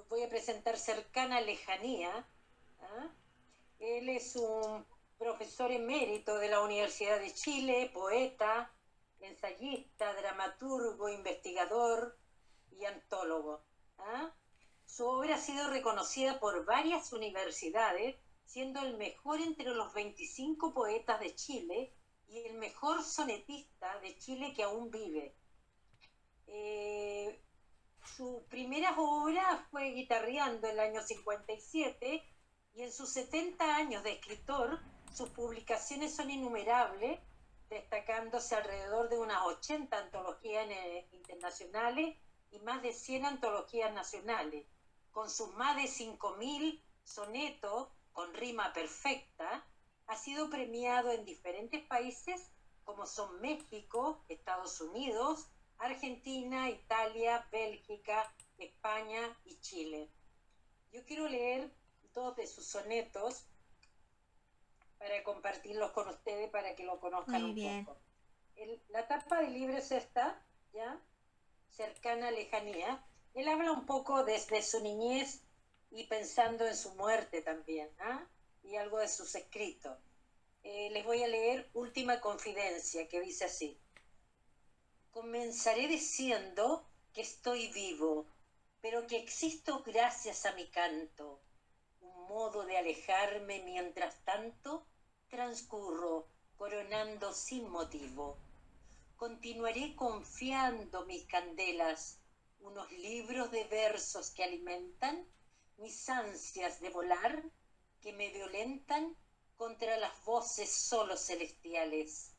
voy a presentar Cercana Lejanía. ¿Ah? Él es un profesor emérito de la Universidad de Chile, poeta, ensayista, dramaturgo, investigador y antólogo. ¿Ah? Su obra ha sido reconocida por varias universidades, siendo el mejor entre los 25 poetas de Chile y el mejor sonetista de Chile que aún vive. Su primera obra fue Guitarreando en el año 57, y en sus 70 años de escritor, sus publicaciones son innumerables, destacándose alrededor de unas 80 antologías internacionales y más de 100 antologías nacionales. Con sus más de 5.000 sonetos con rima perfecta, ha sido premiado en diferentes países como son México, Estados Unidos, Argentina, Italia, Bélgica, España y Chile. Yo quiero leer 2 de sus sonetos para compartirlos con ustedes para que lo conozcan muy un bien. poco. La tapa del libro es esta, ¿ya? Cercana Lejanía. Él habla un poco desde su niñez y pensando en su muerte también, ¿ah? Y algo de sus escritos. Les voy a leer Última Confidencia, que dice así. Comenzaré diciendo que estoy vivo, pero que existo gracias a mi canto, un modo de alejarme mientras tanto transcurro, coronando sin motivo. Continuaré confiando mis candelas, unos libros de versos que alimentan mis ansias de volar, que me violentan contra las voces solo celestiales.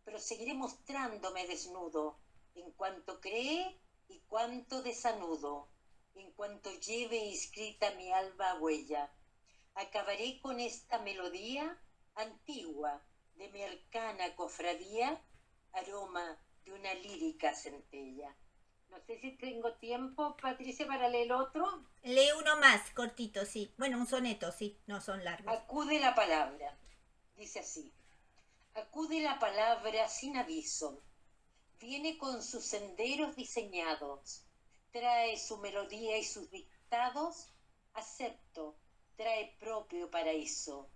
Pero seguiré mostrándome desnudo, en cuanto cree y cuanto desanudo, en cuanto lleve inscrita mi alba huella. Acabaré con esta melodía antigua de mi arcana cofradía, aroma de una lírica centella. No sé si tengo tiempo, Patricia, para leer otro. Lee uno más, cortito, sí. Bueno, un soneto, sí, no son largos. Acude la palabra. Dice así. Acude la palabra sin aviso. Viene con sus senderos diseñados. Trae su melodía y sus dictados. Acepto, trae propio paraíso.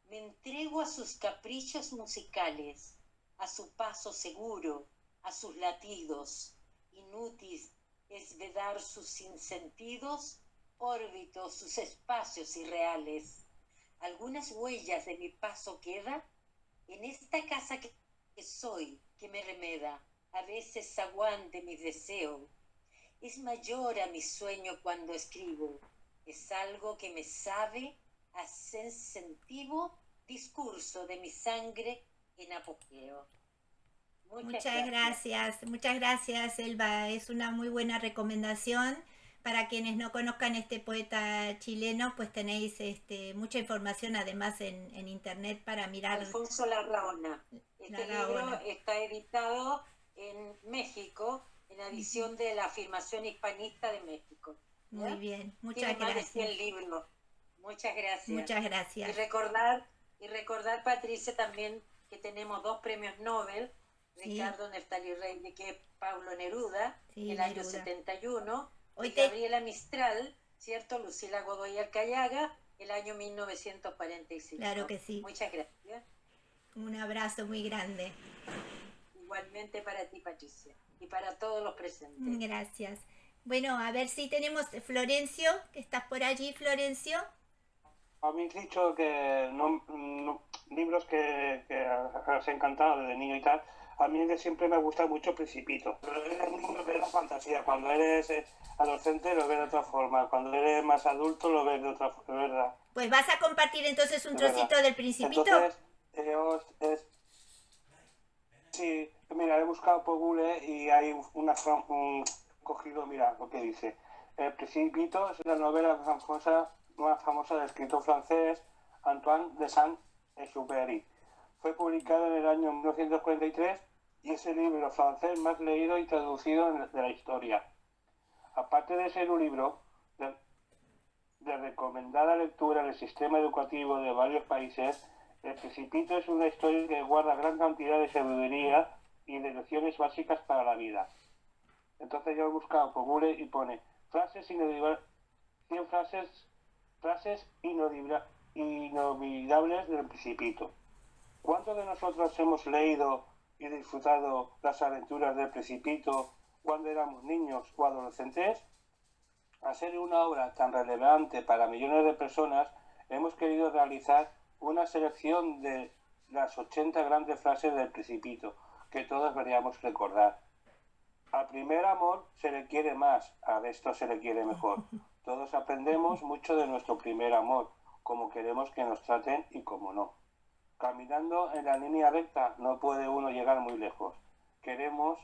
Me entrego a sus caprichos musicales, a su paso seguro, a sus latidos. Inútil es vedar sus sinsentidos, órbitos, sus espacios irreales. Algunas huellas de mi paso quedan en esta casa que soy, que me remeda, a veces zaguán de mis deseos. Es mayor a mi sueño cuando escribo, es algo que me sabe a sensitivo discurso de mi sangre en apogeo. Muchas gracias, Elba. Es una muy buena recomendación. Para quienes no conozcan este poeta chileno, pues tenéis mucha información además en internet para mirar. Alfonso Larraona. Este libro está editado en México, en la edición de la Afirmación Hispanista de México. ¿Ya? Muy bien, muchas Tiene más de gracias. 100 libros. Muchas gracias. Muchas gracias. Y recordar, Patricia, también que tenemos 2 premios Nobel, Sí. Ricardo Neftali Rey, que es Pablo Neruda, Sí, el año Neruda. 71, Hoy y te- Gabriela Mistral, ¿cierto? Lucila Godoy Alcayaga, el año 1945. Claro que sí. Muchas gracias. Un abrazo muy grande. Igualmente para ti, Patricia, y para todos los presentes. Gracias. Bueno, a ver si tenemos Florencio, que estás por allí, Florencio. Habéis dicho que libros que os han encantado desde niño y tal. A mí siempre me gusta mucho Principito. Pero es un libro de la fantasía. Cuando eres adolescente lo ves de otra forma. Cuando eres más adulto lo ves de otra forma, es verdad. Pues vas a compartir entonces un trocito del Principito. Entonces, sí, mira, he buscado por Google y hay un cogido, mira lo que dice. El Principito es la novela más famosa del escritor francés Antoine de Saint-Exupéry. Fue publicado en el año 1943 y es el libro francés más leído y traducido de la historia. Aparte de ser un libro de recomendada lectura en el sistema educativo de varios países, El Principito es una historia que guarda gran cantidad de sabiduría y de lecciones básicas para la vida. Entonces yo he buscado por Google y pone 100 frases inolvidables del Principito. ¿Cuántos de nosotros hemos leído y disfrutado las aventuras del Principito cuando éramos niños o adolescentes? Al ser una obra tan relevante para millones de personas, hemos querido realizar una selección de las 80 grandes frases del Principito que todos deberíamos recordar. Al primer amor se le quiere más, a esto se le quiere mejor. Todos aprendemos mucho de nuestro primer amor, cómo queremos que nos traten y cómo no. Caminando en la línea recta no puede uno llegar muy lejos. Queramos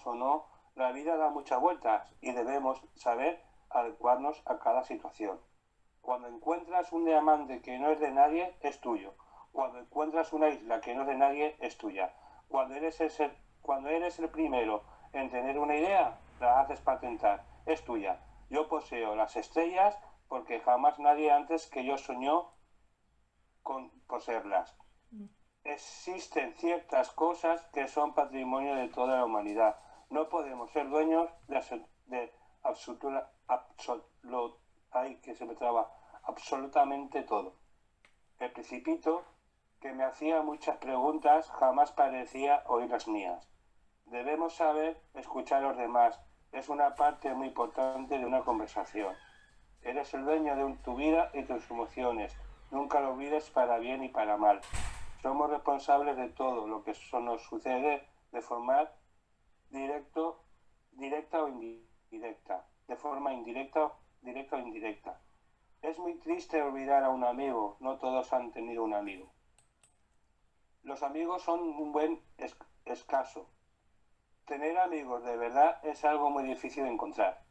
o no, la vida da muchas vueltas y debemos saber adecuarnos a cada situación. Cuando encuentras un diamante que no es de nadie, es tuyo. Cuando encuentras una isla que no es de nadie, es tuya. Cuando eres el primero en tener una idea, la haces patentar, es tuya. Yo poseo las estrellas porque jamás nadie antes que yo soñó con poseerlas. Existen ciertas cosas que son patrimonio de toda la humanidad. No podemos ser dueños de absolutamente todo. El Principito, que me hacía muchas preguntas, jamás parecía oír las mías. Debemos saber escuchar a los demás. Es una parte muy importante de una conversación. Eres el dueño de tu vida y tus emociones. Nunca lo olvides para bien y para mal. Somos responsables de todo lo que nos sucede de forma directa o indirecta. De forma directa o indirecta. Es muy triste olvidar a un amigo. No todos han tenido un amigo. Los amigos son un buen escaso. Tener amigos de verdad es algo muy difícil de encontrar.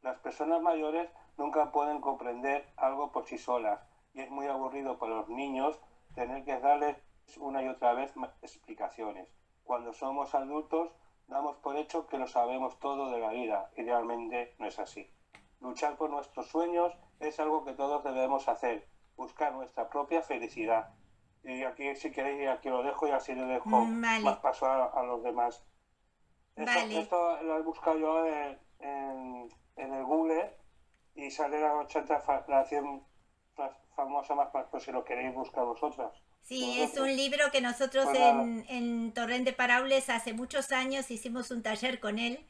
Las personas mayores nunca pueden comprender algo por sí solas y es muy aburrido para los niños tener que darles una y otra vez explicaciones. Cuando somos adultos damos por hecho que lo sabemos todo de la vida y realmente no es así. Luchar por nuestros sueños es algo que todos debemos hacer, buscar nuestra propia felicidad. Y aquí, si queréis, aquí lo dejo y así le dejo más paso a los demás. Esto lo he buscado yo en el Google y sale la 80 la 100 famosa más por si lo queréis buscar vosotras. Sí, es un libro que nosotros en Torrent de Paraules hace muchos años hicimos un taller con él,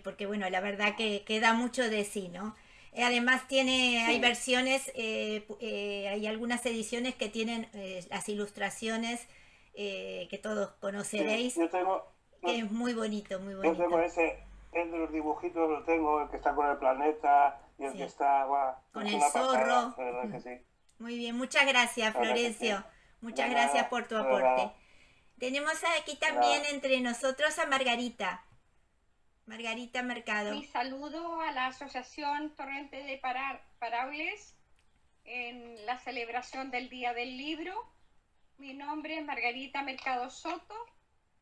porque bueno, la verdad que da mucho de sí, ¿no? Además hay versiones, hay algunas ediciones que tienen las ilustraciones que todos conoceréis. Yo tengo, que es muy bonito, muy bonito. Yo tengo el de los dibujitos lo tengo, el que está con el planeta y el que está con el zorro. Pasada, verdad que sí. Muy bien, muchas gracias, Florencio. Sí. Muchas gracias por tu aporte. Tenemos aquí también entre nosotros a Margarita. Margarita Mercado. Mi saludo a la Asociación Torrente de Paraules en la celebración del Día del Libro. Mi nombre es Margarita Mercado Soto.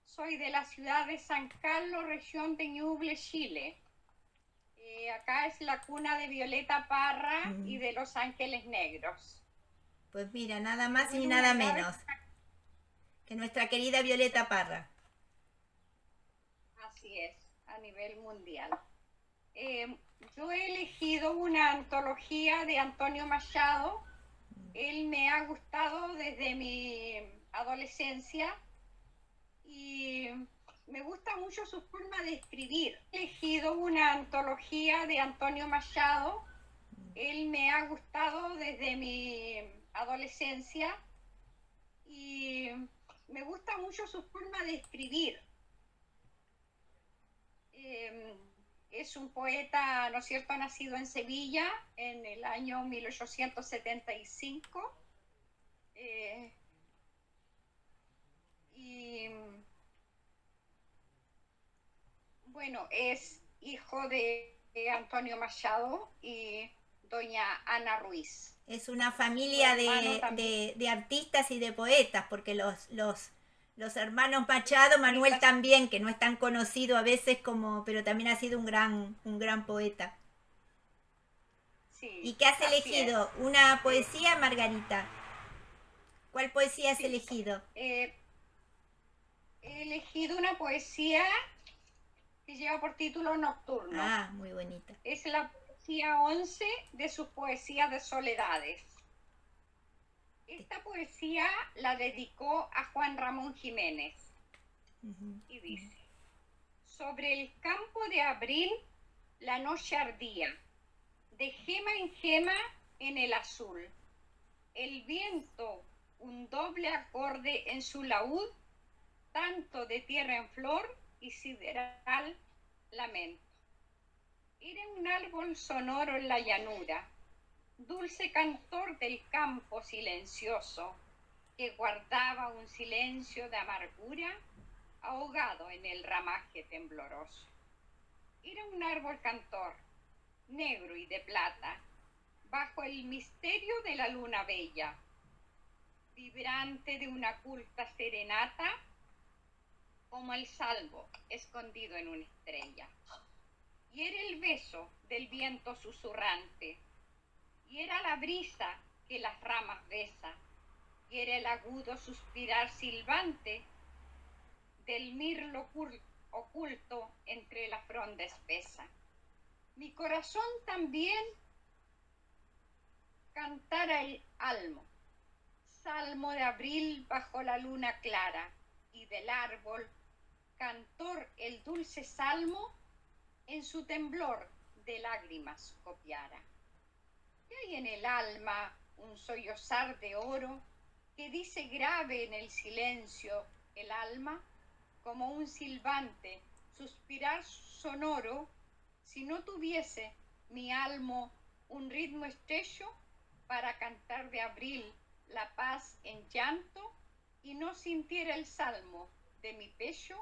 Soy de la ciudad de San Carlos, región de Ñuble, Chile. Acá es la cuna de Violeta Parra y de Los Ángeles Negros. Pues mira, nada más y nada menos que nuestra querida Violeta Parra. Así es, a nivel mundial. Yo he elegido una antología de Antonio Machado. Él me ha gustado desde mi adolescencia y me gusta mucho su forma de escribir. He elegido una antología de Antonio Machado. Él me ha gustado desde mi adolescencia y me gusta mucho su forma de escribir. Es un poeta, ¿no es cierto?, nacido en Sevilla en el año 1875. Y bueno, es hijo de Antonio Machado y doña Ana Ruiz. Es una familia de artistas y de poetas, porque los hermanos Machado, Manuel también, que no es tan conocido a veces como, pero también ha sido un gran poeta. Sí, ¿Y qué has elegido? ¿Una poesía, Margarita? ¿Cuál poesía has elegido? He elegido una poesía que lleva por título Nocturno. Ah, muy bonita. Es la poesía 11 de sus poesías de soledades. Esta poesía la dedicó a Juan Ramón Jiménez. Y dice: sobre el campo de abril la noche ardía, de gema en gema en el azul. El viento, un doble acorde en su laúd, tanto de tierra en flor y sideral lamento. Era un árbol sonoro en la llanura, dulce cantor del campo silencioso, que guardaba un silencio de amargura, ahogado en el ramaje tembloroso. Era un árbol cantor, negro y de plata, bajo el misterio de la luna bella, vibrante de una culta serenata, como el salvo escondido en una estrella. Y era el beso del viento susurrante, y era la brisa que las ramas besa, y era el agudo suspirar silbante del mirlo oculto entre la fronda espesa. Mi corazón también cantara el almo, salmo de abril bajo la luna clara, y del árbol, cantor el dulce salmo, en su temblor de lágrimas copiara. Y hay en el alma un sollozar de oro que dice grave en el silencio el alma, como un silbante, suspirar sonoro, si no tuviese mi alma un ritmo estrecho para cantar de abril la paz en llanto, y no sintiera el salmo de mi pecho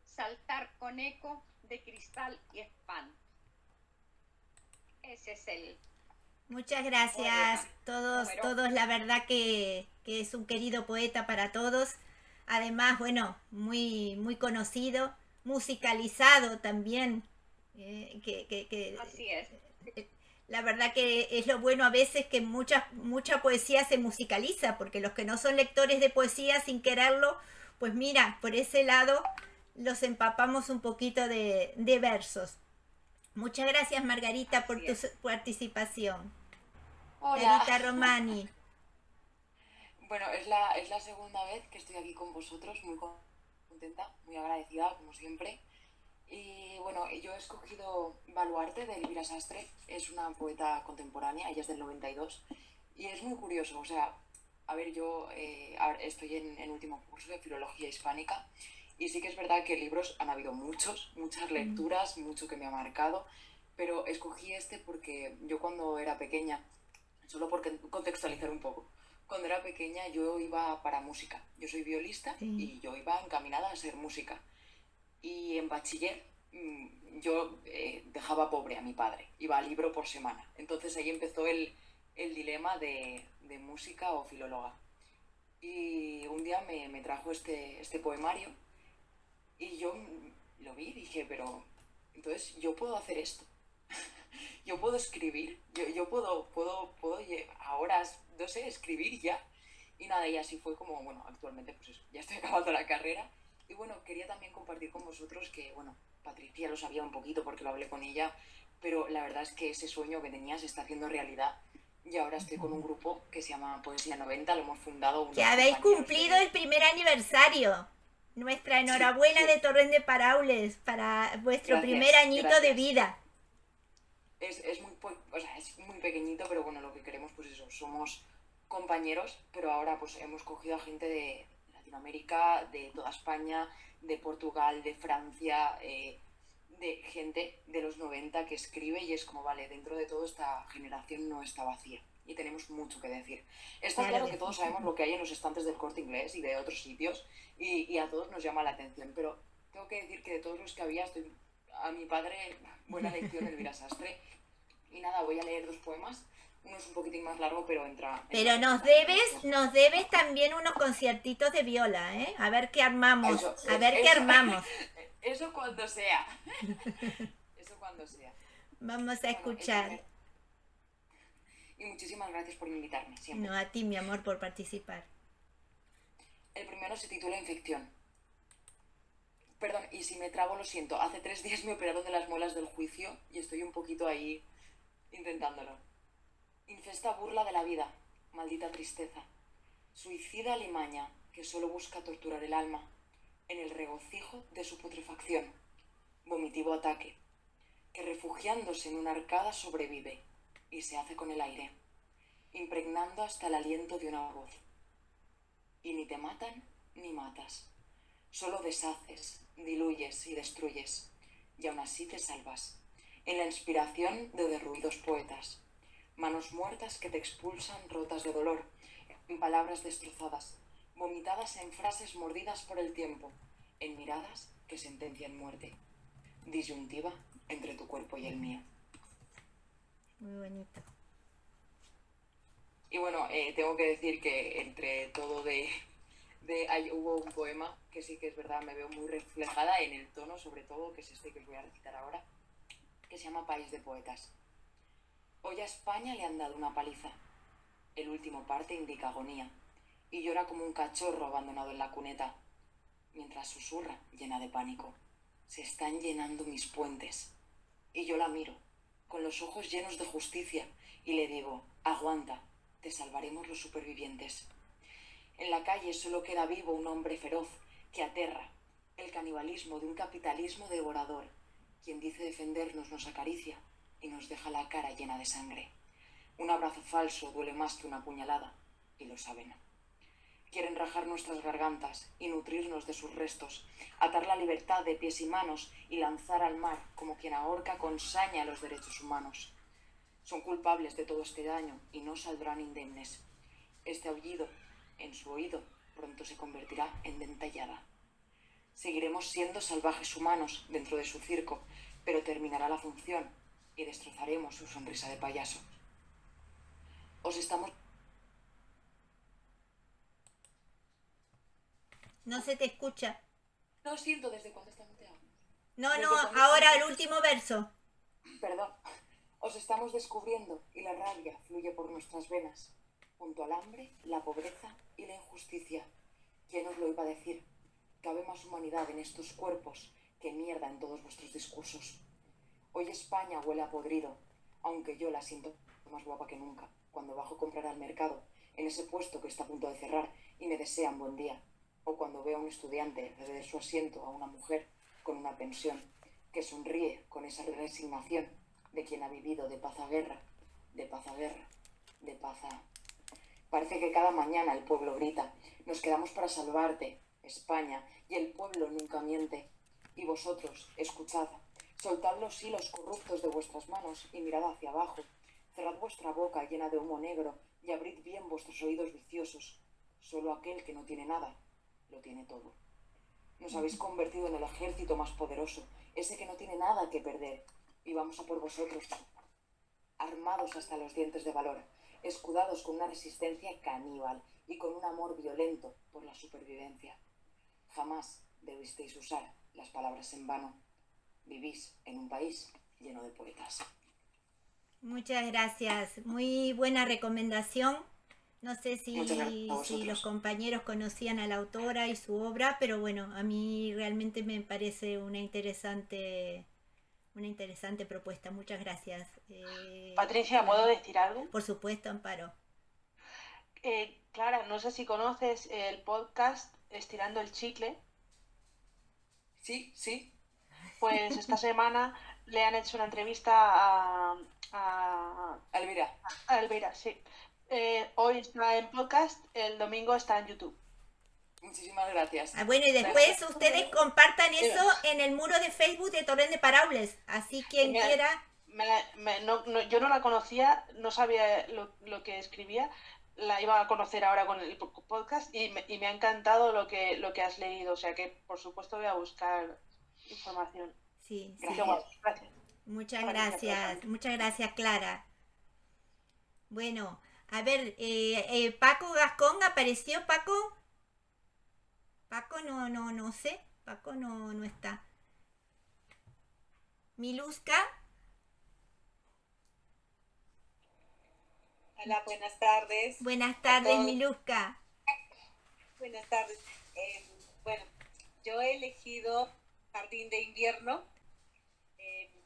saltar con eco de cristal y espanto. Ese es el... Muchas gracias, todos, la verdad que es un querido poeta para todos. Además, bueno, muy conocido, musicalizado también. Así es. La verdad que es lo bueno a veces que mucha poesía se musicaliza, porque los que no son lectores de poesía sin quererlo, pues mira, por ese lado los empapamos un poquito de versos. Muchas gracias, Margarita, por tu participación. Hola. Edita Romani. Bueno, es la segunda vez que estoy aquí con vosotros, muy contenta, muy agradecida, como siempre. Y bueno, yo he escogido Baluarte de Elvira Sastre, es una poeta contemporánea, ella es del 92, y es muy curioso, o sea, a ver, yo estoy en último curso de Filología Hispánica, y sí que es verdad que libros han habido muchas lecturas, mucho que me ha marcado, pero escogí este porque yo cuando era pequeña, solo por contextualizar un poco, cuando era pequeña yo iba para música, yo soy violista y yo iba encaminada a ser música. Y en bachiller yo dejaba pobre a mi padre, iba a libro por semana. Entonces ahí empezó el dilema de música o filóloga. Y un día me trajo este poemario y yo lo vi y dije, pero entonces yo puedo hacer esto. Yo puedo escribir, yo puedo ahora, no sé, escribir ya. Y nada, y así fue como, bueno, actualmente pues eso, ya estoy acabando la carrera. Y bueno, quería también compartir con vosotros que, bueno, Patricia lo sabía un poquito porque lo hablé con ella, pero la verdad es que ese sueño que tenía se está haciendo realidad. Y ahora estoy con un grupo que se llama Poesía 90, lo hemos fundado. Que habéis cumplido el primer aniversario. Nuestra enhorabuena de Torrent de Paraules para vuestro primer añito de vida. Es muy pequeñito, pero bueno, lo que queremos pues eso, somos compañeros, pero ahora pues hemos cogido a gente de Latinoamérica, de toda España, de Portugal, de Francia, de gente de los 90 que escribe y es como, vale, dentro de todo esta generación no está vacía y tenemos mucho que decir. Está claro que todos sabemos lo que hay en los estantes del Corte Inglés y de otros sitios y a todos nos llama la atención, pero tengo que decir que de todos los que había, a mi padre, buena lección Elvira Sastre. Y nada, voy a leer 2 poemas. Uno es un poquitín más largo, pero entra... Pero nos debes también unos conciertitos de viola, ¿eh? A ver qué armamos, qué armamos. Eso cuando sea. Eso cuando sea. Vamos a escuchar. Y muchísimas gracias por invitarme, siempre. No, a ti, mi amor, por participar. El primero se titula Infección. Perdón, y si me trabo lo siento. Hace 3 días me operaron de las muelas del juicio y estoy un poquito ahí intentándolo. Infesta burla de la vida, maldita tristeza. Suicida alimaña que solo busca torturar el alma en el regocijo de su putrefacción. Vomitivo ataque, que refugiándose en una arcada sobrevive y se hace con el aire, impregnando hasta el aliento de una voz. Y ni te matan ni matas, solo deshaces, diluyes y destruyes, y aún así te salvas, en la inspiración de derruidos poetas, manos muertas que te expulsan rotas de dolor, en palabras destrozadas, vomitadas en frases mordidas por el tiempo, en miradas que sentencian muerte, disyuntiva entre tu cuerpo y el mío. Muy bonito. Y bueno, tengo que decir que entre todo hubo un poema que sí que es verdad, me veo muy reflejada en el tono, sobre todo, que es este que os voy a recitar ahora, que se llama País de Poetas. Hoy a España le han dado una paliza. El último parte indica agonía y llora como un cachorro abandonado en la cuneta, mientras susurra llena de pánico. Se están llenando mis puentes. Y yo la miro, con los ojos llenos de justicia, y le digo, aguanta, te salvaremos los supervivientes. En la calle solo queda vivo un hombre feroz que aterra, el canibalismo de un capitalismo devorador. Quien dice defendernos nos acaricia y nos deja la cara llena de sangre. Un abrazo falso duele más que una puñalada, y lo saben. Quieren rajar nuestras gargantas y nutrirnos de sus restos, atar la libertad de pies y manos y lanzar al mar como quien ahorca con saña los derechos humanos. Son culpables de todo este daño y no saldrán indemnes. Este aullido, en su oído, pronto se convertirá en dentellada. Seguiremos siendo salvajes humanos dentro de su circo, pero terminará la función y destrozaremos su sonrisa de payaso. Os estamos... No se te escucha. Lo siento, ¿desde cuándo está muteado? No, ahora el último verso. Perdón. Os estamos descubriendo y la rabia fluye por nuestras venas, junto al hambre, la pobreza y la injusticia. ¿Quién os lo iba a decir? Cabe más humanidad en estos cuerpos que mierda en todos vuestros discursos. Hoy España huele a podrido, aunque yo la siento más guapa que nunca, cuando bajo a comprar al mercado, en ese puesto que está a punto de cerrar y me desean buen día, o cuando veo a un estudiante ceder su asiento a una mujer con una pensión, que sonríe con esa resignación de quien ha vivido de paz a guerra, de paz a guerra, de paz a... Parece que cada mañana el pueblo grita, nos quedamos para salvarte, España, y el pueblo nunca miente. Y vosotros, escuchad, soltad los hilos corruptos de vuestras manos y mirad hacia abajo, cerrad vuestra boca llena de humo negro y abrid bien vuestros oídos viciosos. Solo aquel que no tiene nada, lo tiene todo. Nos habéis convertido en el ejército más poderoso, ese que no tiene nada que perder, y vamos a por vosotros, armados hasta los dientes de valor, escudados con una resistencia caníbal y con un amor violento por la supervivencia. Jamás debisteis usar las palabras en vano. Vivís en un país lleno de poetas. Muchas gracias. Muy buena recomendación. No sé si los compañeros conocían a la autora y su obra, pero bueno, a mí realmente me parece una interesante propuesta. Muchas gracias. Patricia, ¿puedo decir algo? Por supuesto, Amparo. Clara, no sé si conoces el podcast Estirando el Chicle. Sí. Pues esta semana le han hecho una entrevista a Elvira. A Elvira, sí. Hoy está en podcast, el domingo está en YouTube. Muchísimas gracias. Bueno, y después ustedes compartan eso en el muro de Facebook de Torrent de Paraules. Así quien quiera... yo no la conocía, no sabía lo que escribía, la iba a conocer ahora con el podcast y me ha encantado lo que has leído, o sea que por supuesto voy a buscar información. Sí, gracias. Muchas gracias, Clara. Bueno, a ver, Paco Gascón, ¿apareció Paco? Paco no sé, Paco no está. Miluska. Hola, buenas tardes. Buenas tardes, Miluska. Buenas tardes. Bueno, yo he elegido Jardín de Invierno.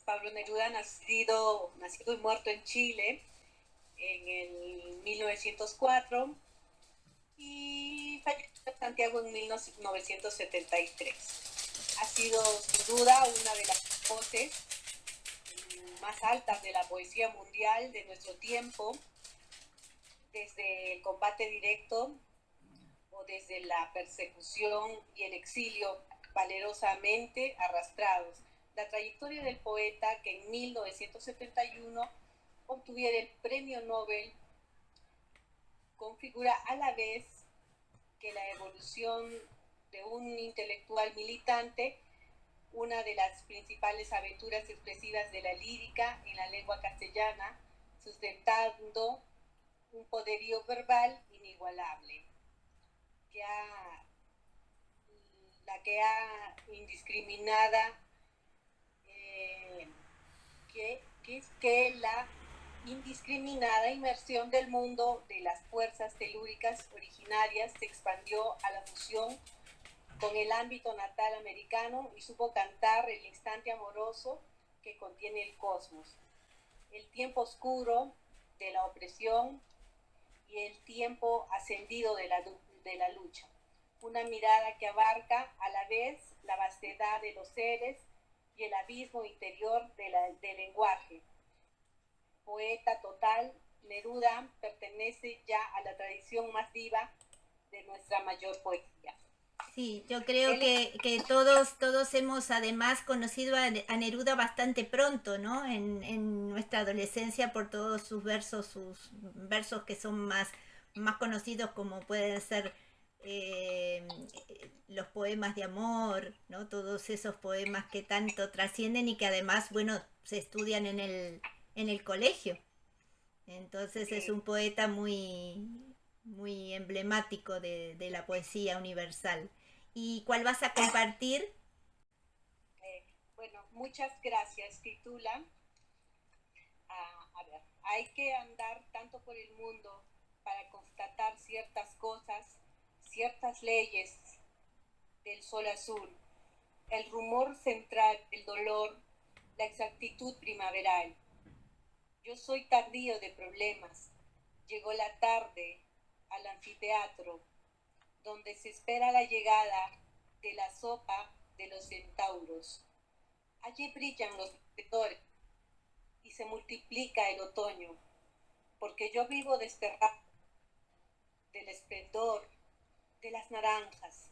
Pablo Neruda, nacido y muerto en Chile en el 1904 y falleció en Santiago en 1973. Ha sido sin duda una de las voces más altas de la poesía mundial de nuestro tiempo, desde el combate directo o desde la persecución y el exilio valerosamente arrastrados. La trayectoria del poeta que en 1971 obtuviera el premio Nobel configura a la vez que la evolución de un intelectual militante, una de las principales aventuras expresivas de la lírica en la lengua castellana, sustentando un poderío verbal inigualable, la indiscriminada inmersión del mundo de las fuerzas telúricas originarias se expandió a la fusión con el ámbito natal americano y supo cantar el instante amoroso que contiene el cosmos, el tiempo oscuro de la opresión y el tiempo ascendido de la lucha. Una mirada que abarca a la vez la vastedad de los seres y el abismo interior del lenguaje. Poeta total, Neruda pertenece ya a la tradición más viva de nuestra mayor poesía. Sí, yo creo que todos hemos además conocido a Neruda bastante pronto, ¿no? En nuestra adolescencia por todos sus versos que son más conocidos, como pueden ser los poemas de amor, ¿no? Todos esos poemas que tanto trascienden y que además, bueno, se estudian en el colegio. Entonces sí, es un poeta muy emblemático de la poesía universal. ¿Y cuál vas a compartir? Bueno, muchas gracias, titula. A ver, hay que andar tanto por el mundo para constatar ciertas cosas, ciertas leyes del sol azul, el rumor central, el dolor, la exactitud primaveral. Yo soy tardío de problemas. Llegó la tarde al anfiteatro, donde se espera la llegada de la sopa de los centauros. Allí brillan los vencedores y se multiplica el otoño, porque yo vivo desterrado del esplendor de las naranjas.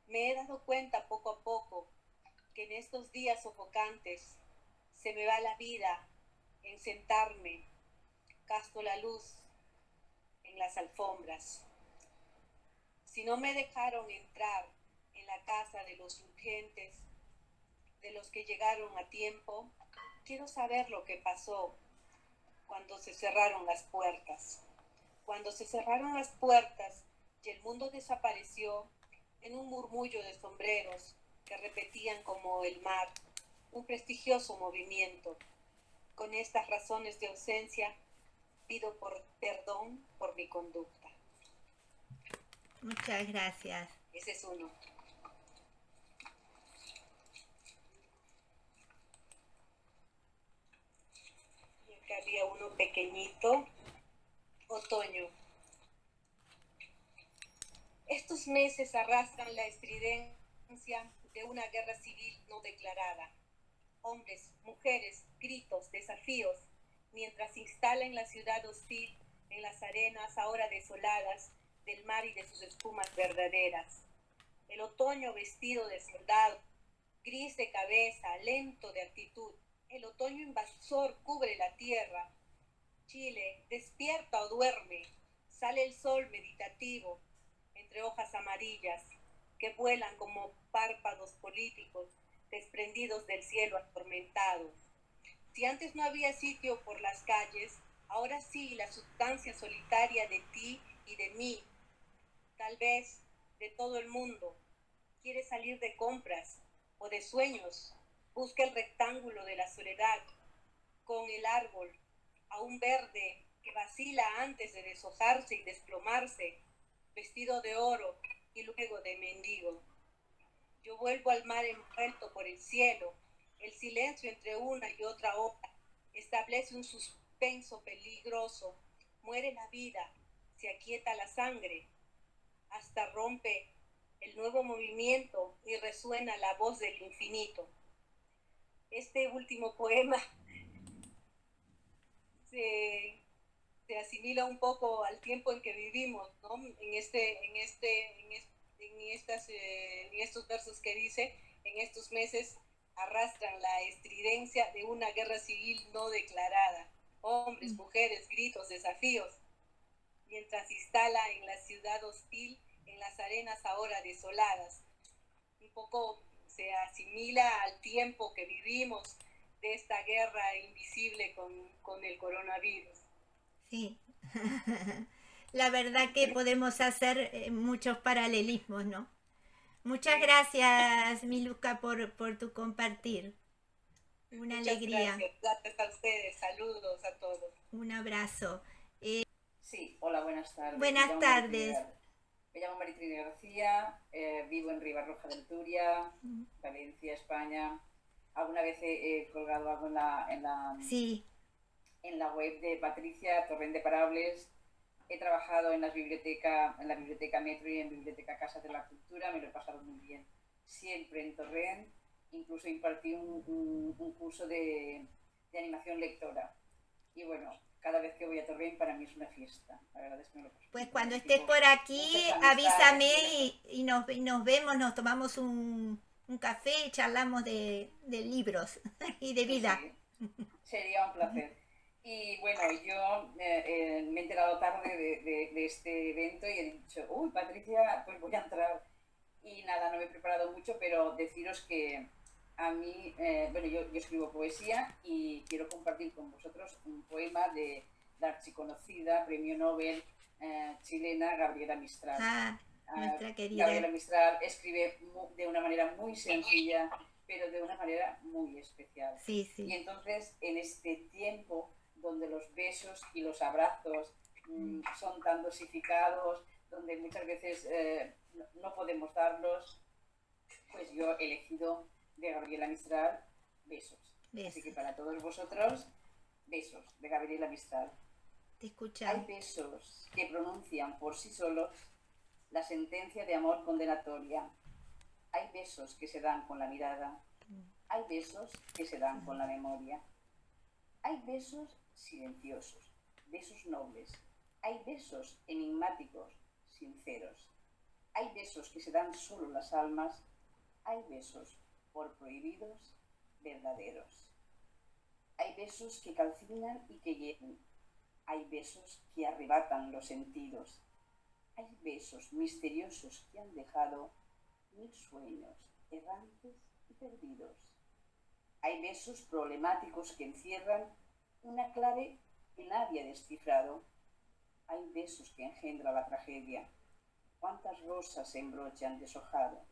Me he dado cuenta poco a poco que en estos días sofocantes se me va la vida en sentarme, casto la luz en las alfombras. Si no me dejaron entrar en la casa de los urgentes, de los que llegaron a tiempo, quiero saber lo que pasó cuando se cerraron las puertas. Cuando se cerraron las puertas y el mundo desapareció en un murmullo de sombreros que repetían como el mar un prestigioso movimiento. Con estas razones de ausencia, pido perdón por mi conducta. Muchas gracias. Ese es uno. Y acá había uno pequeñito. Otoño. Estos meses arrastran la estridencia de una guerra civil no declarada. Hombres, mujeres, gritos, desafíos, mientras se instala en la ciudad hostil, en las arenas ahora desoladas del mar y de sus espumas verdaderas. el otoño vestido de soldado, gris de cabeza, lento de actitud. El otoño invasor cubre la tierra. Chile, despierta o duerme. Sale el sol meditativo entre hojas amarillas que vuelan como párpados políticos desprendidos del cielo atormentado. Si antes no había sitio por las calles, ahora sí la sustancia solitaria de ti y de mí, tal vez de todo el mundo, quiere salir de compras o de sueños. Busca el rectángulo de la soledad con el árbol, aún verde, que vacila antes de deshojarse y desplomarse, vestido de oro y luego de mendigo. Yo vuelvo al mar envuelto por el cielo. El silencio entre una y otra ola establece un suspenso peligroso. Muere la vida, se aquieta la sangre, hasta rompe el nuevo movimiento y resuena la voz del infinito. Este último poema se asimila un poco al tiempo en que vivimos, ¿no? En estos versos que dice, en estos meses arrastran la estridencia de una guerra civil no declarada. Hombres, mujeres, gritos, desafíos, mientras instala en la ciudad hostil, en las arenas ahora desoladas. Un poco se asimila al tiempo que vivimos de esta guerra invisible con el coronavirus. Sí, la verdad que podemos hacer muchos paralelismos, ¿no? Muchas gracias, Miluska, por tu compartir. Una Muchas alegría. Gracias a ustedes, saludos a todos. Un abrazo. Sí, hola, buenas tardes. Buenas tardes. Me llamo Maritrini García, vivo en Ribarroja del Turia, Valencia, España. Alguna vez he colgado algo Sí. en la web de Patricia Torrent de Parables. He trabajado en la biblioteca Metro y en Biblioteca Casa de la Cultura, me lo he pasado muy bien. Siempre en Torrent, incluso impartí un curso de animación lectora. Y bueno, cada vez que voy a Torrent para mí es una fiesta. La verdad es que me lo paso. Pues cuando estés por aquí, avísame y nos vemos, nos tomamos un café y charlamos de libros y de vida. Sí, sería un placer. Y bueno, yo me he enterado tarde de este evento y he dicho, uy, Patricia, pues voy a entrar. Y nada, no me he preparado mucho, pero deciros que a mí, bueno, yo escribo poesía y quiero compartir con vosotros un poema de la archiconocida premio Nobel chilena Gabriela Mistral. Nuestra querida. Gabriela Mistral escribe de una manera muy sencilla, pero de una manera muy especial. Sí, sí. Y entonces, en este tiempo donde los besos y los abrazos son tan dosificados, donde muchas veces no podemos darlos, pues yo he elegido de Gabriela Mistral besos. Así que para todos vosotros, besos de Gabriela Mistral. Te escuchamos. Hay besos que pronuncian por sí solos la sentencia de amor condenatoria. Hay besos que se dan con la mirada. Hay besos que se dan con la memoria. Hay besos silenciosos, besos nobles. Hay besos enigmáticos, sinceros. Hay besos que se dan solo las almas. Hay besos por prohibidos, verdaderos. Hay besos que calcinan y que hieren. Hay besos que arrebatan los sentidos. Hay besos misteriosos que han dejado mil sueños errantes y perdidos. Hay besos problemáticos que encierran una clave que nadie ha descifrado. Hay besos que engendra la tragedia. ¿Cuántas rosas en broche han deshojado?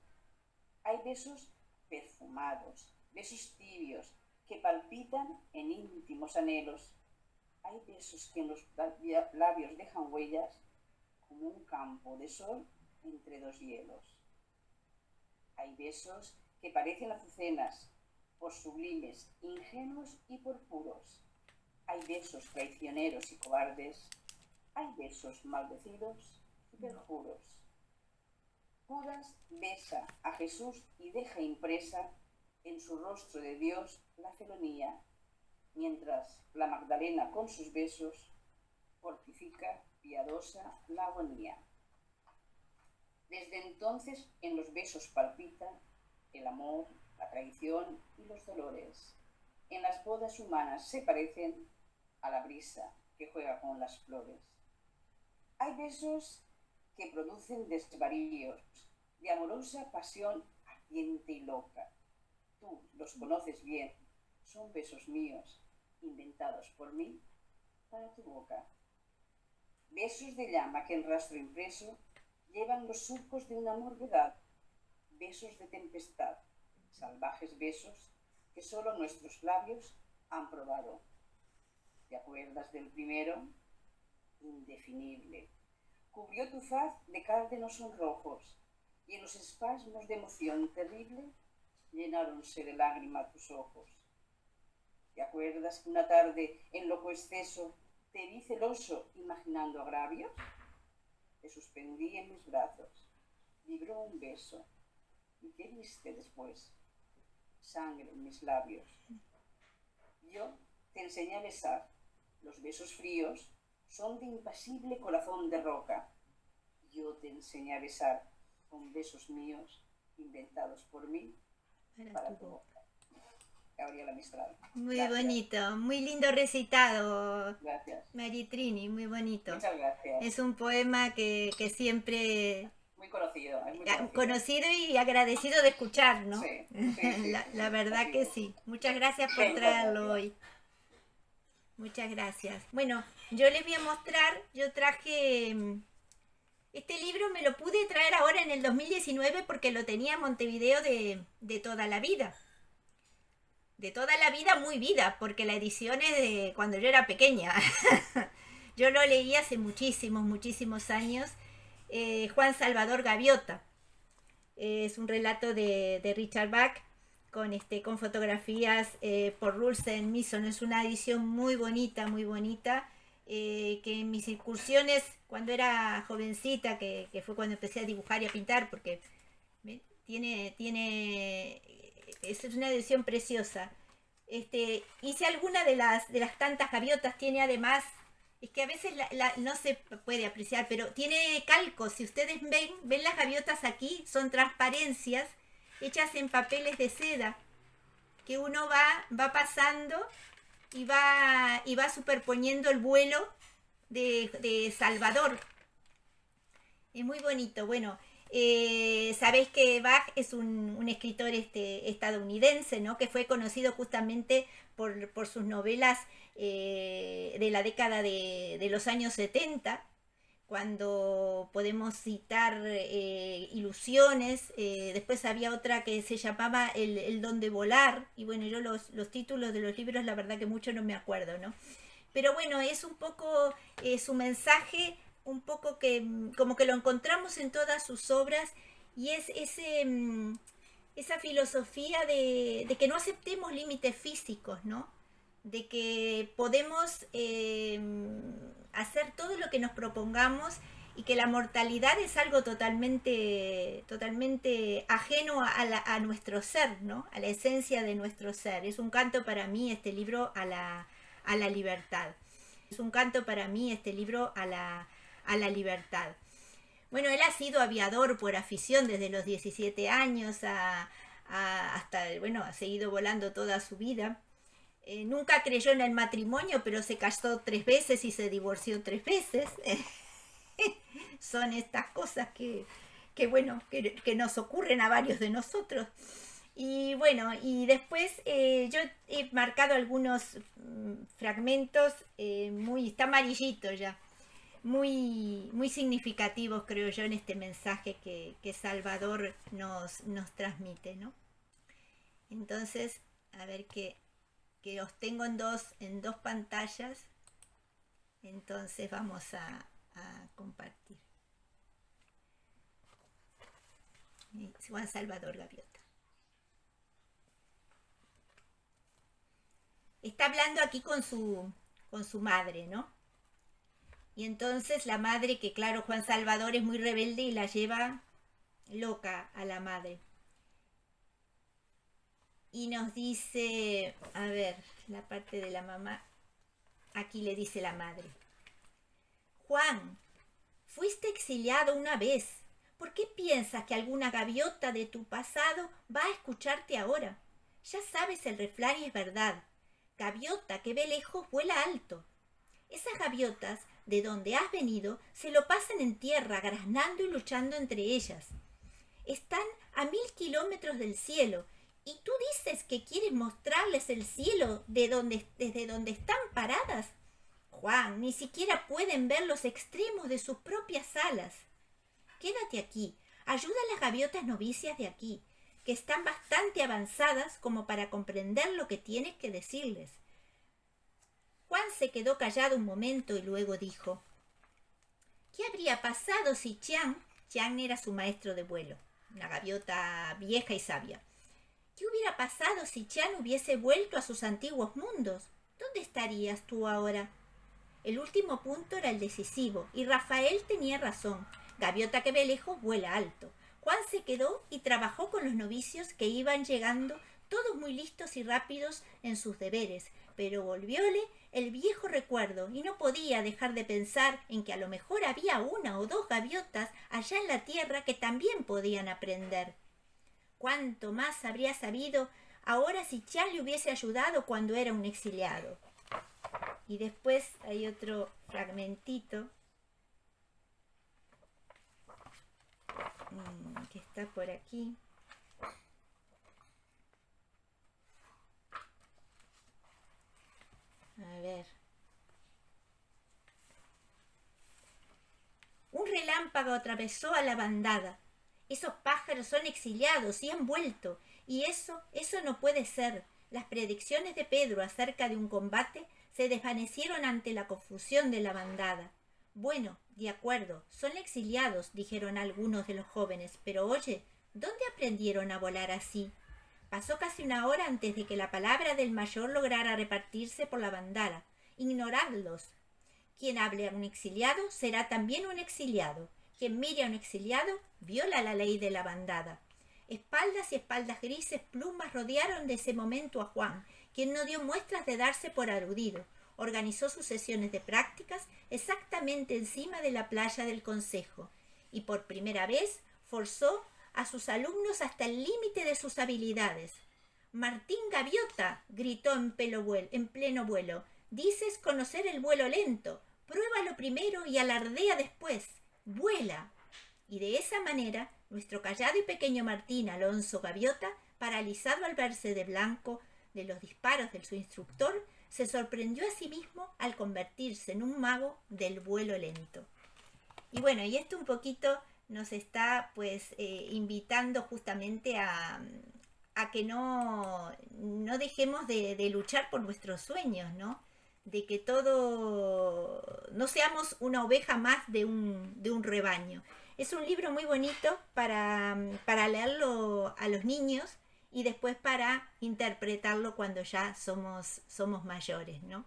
Hay besos perfumados, besos tibios que palpitan en íntimos anhelos. Hay besos que en los labios dejan huellas como un campo de sol entre dos hielos. Hay besos que parecen azucenas, por sublimes, ingenuos y por puros. Hay besos traicioneros y cobardes. Hay besos maldecidos y perjuros. Judas besa a Jesús y deja impresa en su rostro de Dios la felonía, mientras la Magdalena con sus besos fortifica piadosa la agonía. Desde entonces en los besos palpita el amor, la traición y los dolores. En las bodas humanas se parecen a la brisa que juega con las flores. Hay besos que producen desvaríos de amorosa pasión ardiente y loca. Tú los conoces bien, son besos míos, inventados por mí para tu boca. Besos de llama que en rastro impreso llevan los surcos de un amor vedado. Besos de tempestad, salvajes besos que solo nuestros labios han probado. ¿Te acuerdas del primero? Indefinible. Cubrió tu faz de cárdenos sonrojos y en los espasmos de emoción terrible llenáronse de lágrima tus ojos. ¿Te acuerdas que una tarde en loco exceso te vi celoso imaginando agravios? Te suspendí en mis brazos, vibró un beso. ¿Y qué viste después? Sangre en mis labios. Yo te enseñé a besar. Los besos fríos son de impasible corazón de roca. Yo te enseñé a besar con besos míos inventados por mí para tu boca. Gabriela Mistral. Muy Gracias. bonito, muy lindo recitado, Gracias. Maritrini, muy bonito. Muchas gracias. Es un poema que siempre Muy conocido, es muy conocido. conocido y agradecido de escuchar, ¿no? Sí, sí, La verdad que sí. Muchas gracias por Muchas traerlo gracias. hoy. Muchas gracias. Bueno, yo les voy a mostrar, yo traje este libro, me lo pude traer ahora en el 2019 porque lo tenía en Montevideo de toda la vida. De toda la vida, muy vida, porque la edición es de cuando yo era pequeña. Yo lo leí hace muchísimos años. Juan Salvador Gaviota. Es un relato de Richard Bach con fotografías por Rulsen Mason. Es una edición muy bonita, que en mis incursiones cuando era jovencita, que fue cuando empecé a dibujar y a pintar, porque es una edición preciosa. Hice alguna de las tantas gaviotas, tiene además, es que a veces no se puede apreciar, pero tiene calcos. Si ustedes ven las gaviotas aquí, son transparencias hechas en papeles de seda, que uno va pasando y va superponiendo el vuelo de Salvador. Es muy bonito. Bueno, sabéis que Bach es un escritor estadounidense, ¿no? Que fue conocido justamente por sus novelas de la década de los años 70, cuando podemos citar Ilusiones. Después había otra que se llamaba El don de volar, y bueno, yo los títulos de los libros la verdad que mucho no me acuerdo, ¿no? Pero bueno, es un poco su mensaje, un poco que como que lo encontramos en todas sus obras, y es esa filosofía de que no aceptemos límites físicos, ¿no? De que podemos hacer todo lo que nos propongamos, y que la mortalidad es algo totalmente ajeno a nuestro ser, ¿no? A la esencia de nuestro ser. Es un canto para mí este libro a la libertad. Es un canto para mí este libro a la libertad. Bueno, él ha sido aviador por afición desde los 17 años hasta, bueno, ha seguido volando toda su vida. Nunca creyó en el matrimonio, pero se casó 3 veces y se divorció 3 veces. Son estas cosas que nos ocurren a varios de nosotros. Y bueno, y después yo he marcado algunos fragmentos, está amarillito ya, muy significativos, creo yo, en este mensaje que Salvador nos transmite, ¿no? Entonces, a ver que os tengo en dos pantallas, entonces vamos a compartir. Juan Salvador Gaviota. Está hablando aquí con su madre, ¿no? Y entonces la madre, que claro, Juan Salvador es muy rebelde y la lleva loca a la madre. Y nos dice, a ver, la parte de la mamá, aquí le dice la madre: Juan, fuiste exiliado una vez, ¿Por qué piensas que alguna gaviota de tu pasado va a escucharte ahora? Ya sabes el refrán y es verdad. Gaviota que ve lejos vuela alto. Esas gaviotas de donde has venido se lo pasan en tierra, graznando y luchando entre ellas. Están a 1000 kilómetros del cielo y tú dices que quieres mostrarles el cielo desde donde están paradas. Juan, ni siquiera pueden ver los extremos de sus propias alas. Quédate aquí, ayuda a las gaviotas novicias de aquí, que están bastante avanzadas como para comprender lo que tienes que decirles. Juan se quedó callado un momento y luego dijo: ¿Qué habría pasado si Chiang era su maestro de vuelo, una gaviota vieja y sabia? ¿Qué hubiera pasado si Chiang hubiese vuelto a sus antiguos mundos? ¿Dónde estarías tú ahora? El último punto era el decisivo, y Rafael tenía razón. Gaviota que ve lejos vuela alto. Juan se quedó y trabajó con los novicios que iban llegando, todos muy listos y rápidos en sus deberes, pero volvióle el viejo recuerdo y no podía dejar de pensar en que a lo mejor había 1 o 2 gaviotas allá en la tierra que también podían aprender. ¿Cuánto más habría sabido ahora si Chiang le hubiese ayudado cuando era un exiliado? Y después hay otro fragmentito que está por aquí. A ver. Un relámpago atravesó a la bandada. Esos pájaros son exiliados y han vuelto. Y eso no puede ser. Las predicciones de Pedro acerca de un combate se desvanecieron ante la confusión de la bandada. Bueno, de acuerdo, son exiliados, dijeron algunos de los jóvenes, pero oye, ¿dónde aprendieron a volar así? Pasó casi 1 hora antes de que la palabra del mayor lograra repartirse por la bandada. Ignoradlos. Quien hable a un exiliado será también un exiliado. Quien mire a un exiliado viola la ley de la bandada. Espaldas y espaldas grises plumas rodearon de ese momento a Juan, quien no dio muestras de darse por aludido. Organizó sus sesiones de prácticas exactamente encima de la playa del Consejo y por primera vez forzó a sus alumnos hasta el límite de sus habilidades. «Martín Gaviota», gritó en pleno vuelo, «dices conocer el vuelo lento. Pruébalo primero y alardea después. ¡Vuela!». Y de esa manera, nuestro callado y pequeño Martín Alonso Gaviota, paralizado al verse de blanco de los disparos de su instructor, se sorprendió a sí mismo al convertirse en un mago del vuelo lento. Y bueno, y esto un poquito nos está invitando justamente a que no dejemos de luchar por nuestros sueños, ¿no? De que no seamos una oveja más de un rebaño. Es un libro muy bonito para leerlo a los niños y después para interpretarlo cuando ya somos mayores, ¿no?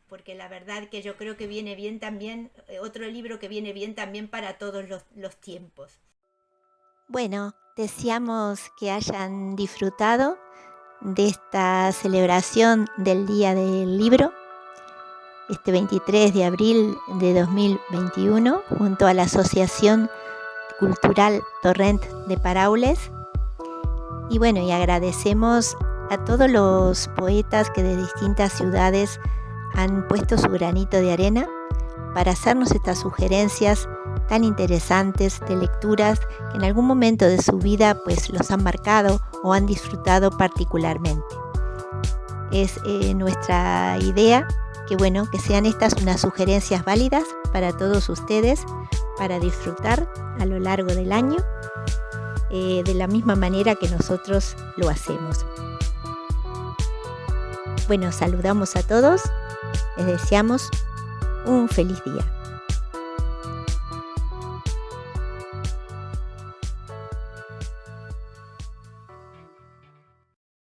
Porque la verdad que yo creo que viene bien también, otro libro que viene bien también para todos los tiempos. Bueno, deseamos que hayan disfrutado de esta celebración del Día del Libro, este 23 de abril de 2021, junto a la Asociación Cultural Torrent de Paraules. Y bueno, y agradecemos a todos los poetas que de distintas ciudades han puesto su granito de arena para hacernos estas sugerencias tan interesantes de lecturas que en algún momento de su vida pues los han marcado o han disfrutado particularmente. Es nuestra idea que bueno, que sean estas unas sugerencias válidas para todos ustedes para disfrutar a lo largo del año de la misma manera que nosotros lo hacemos. Bueno, saludamos a todos, les deseamos un feliz día.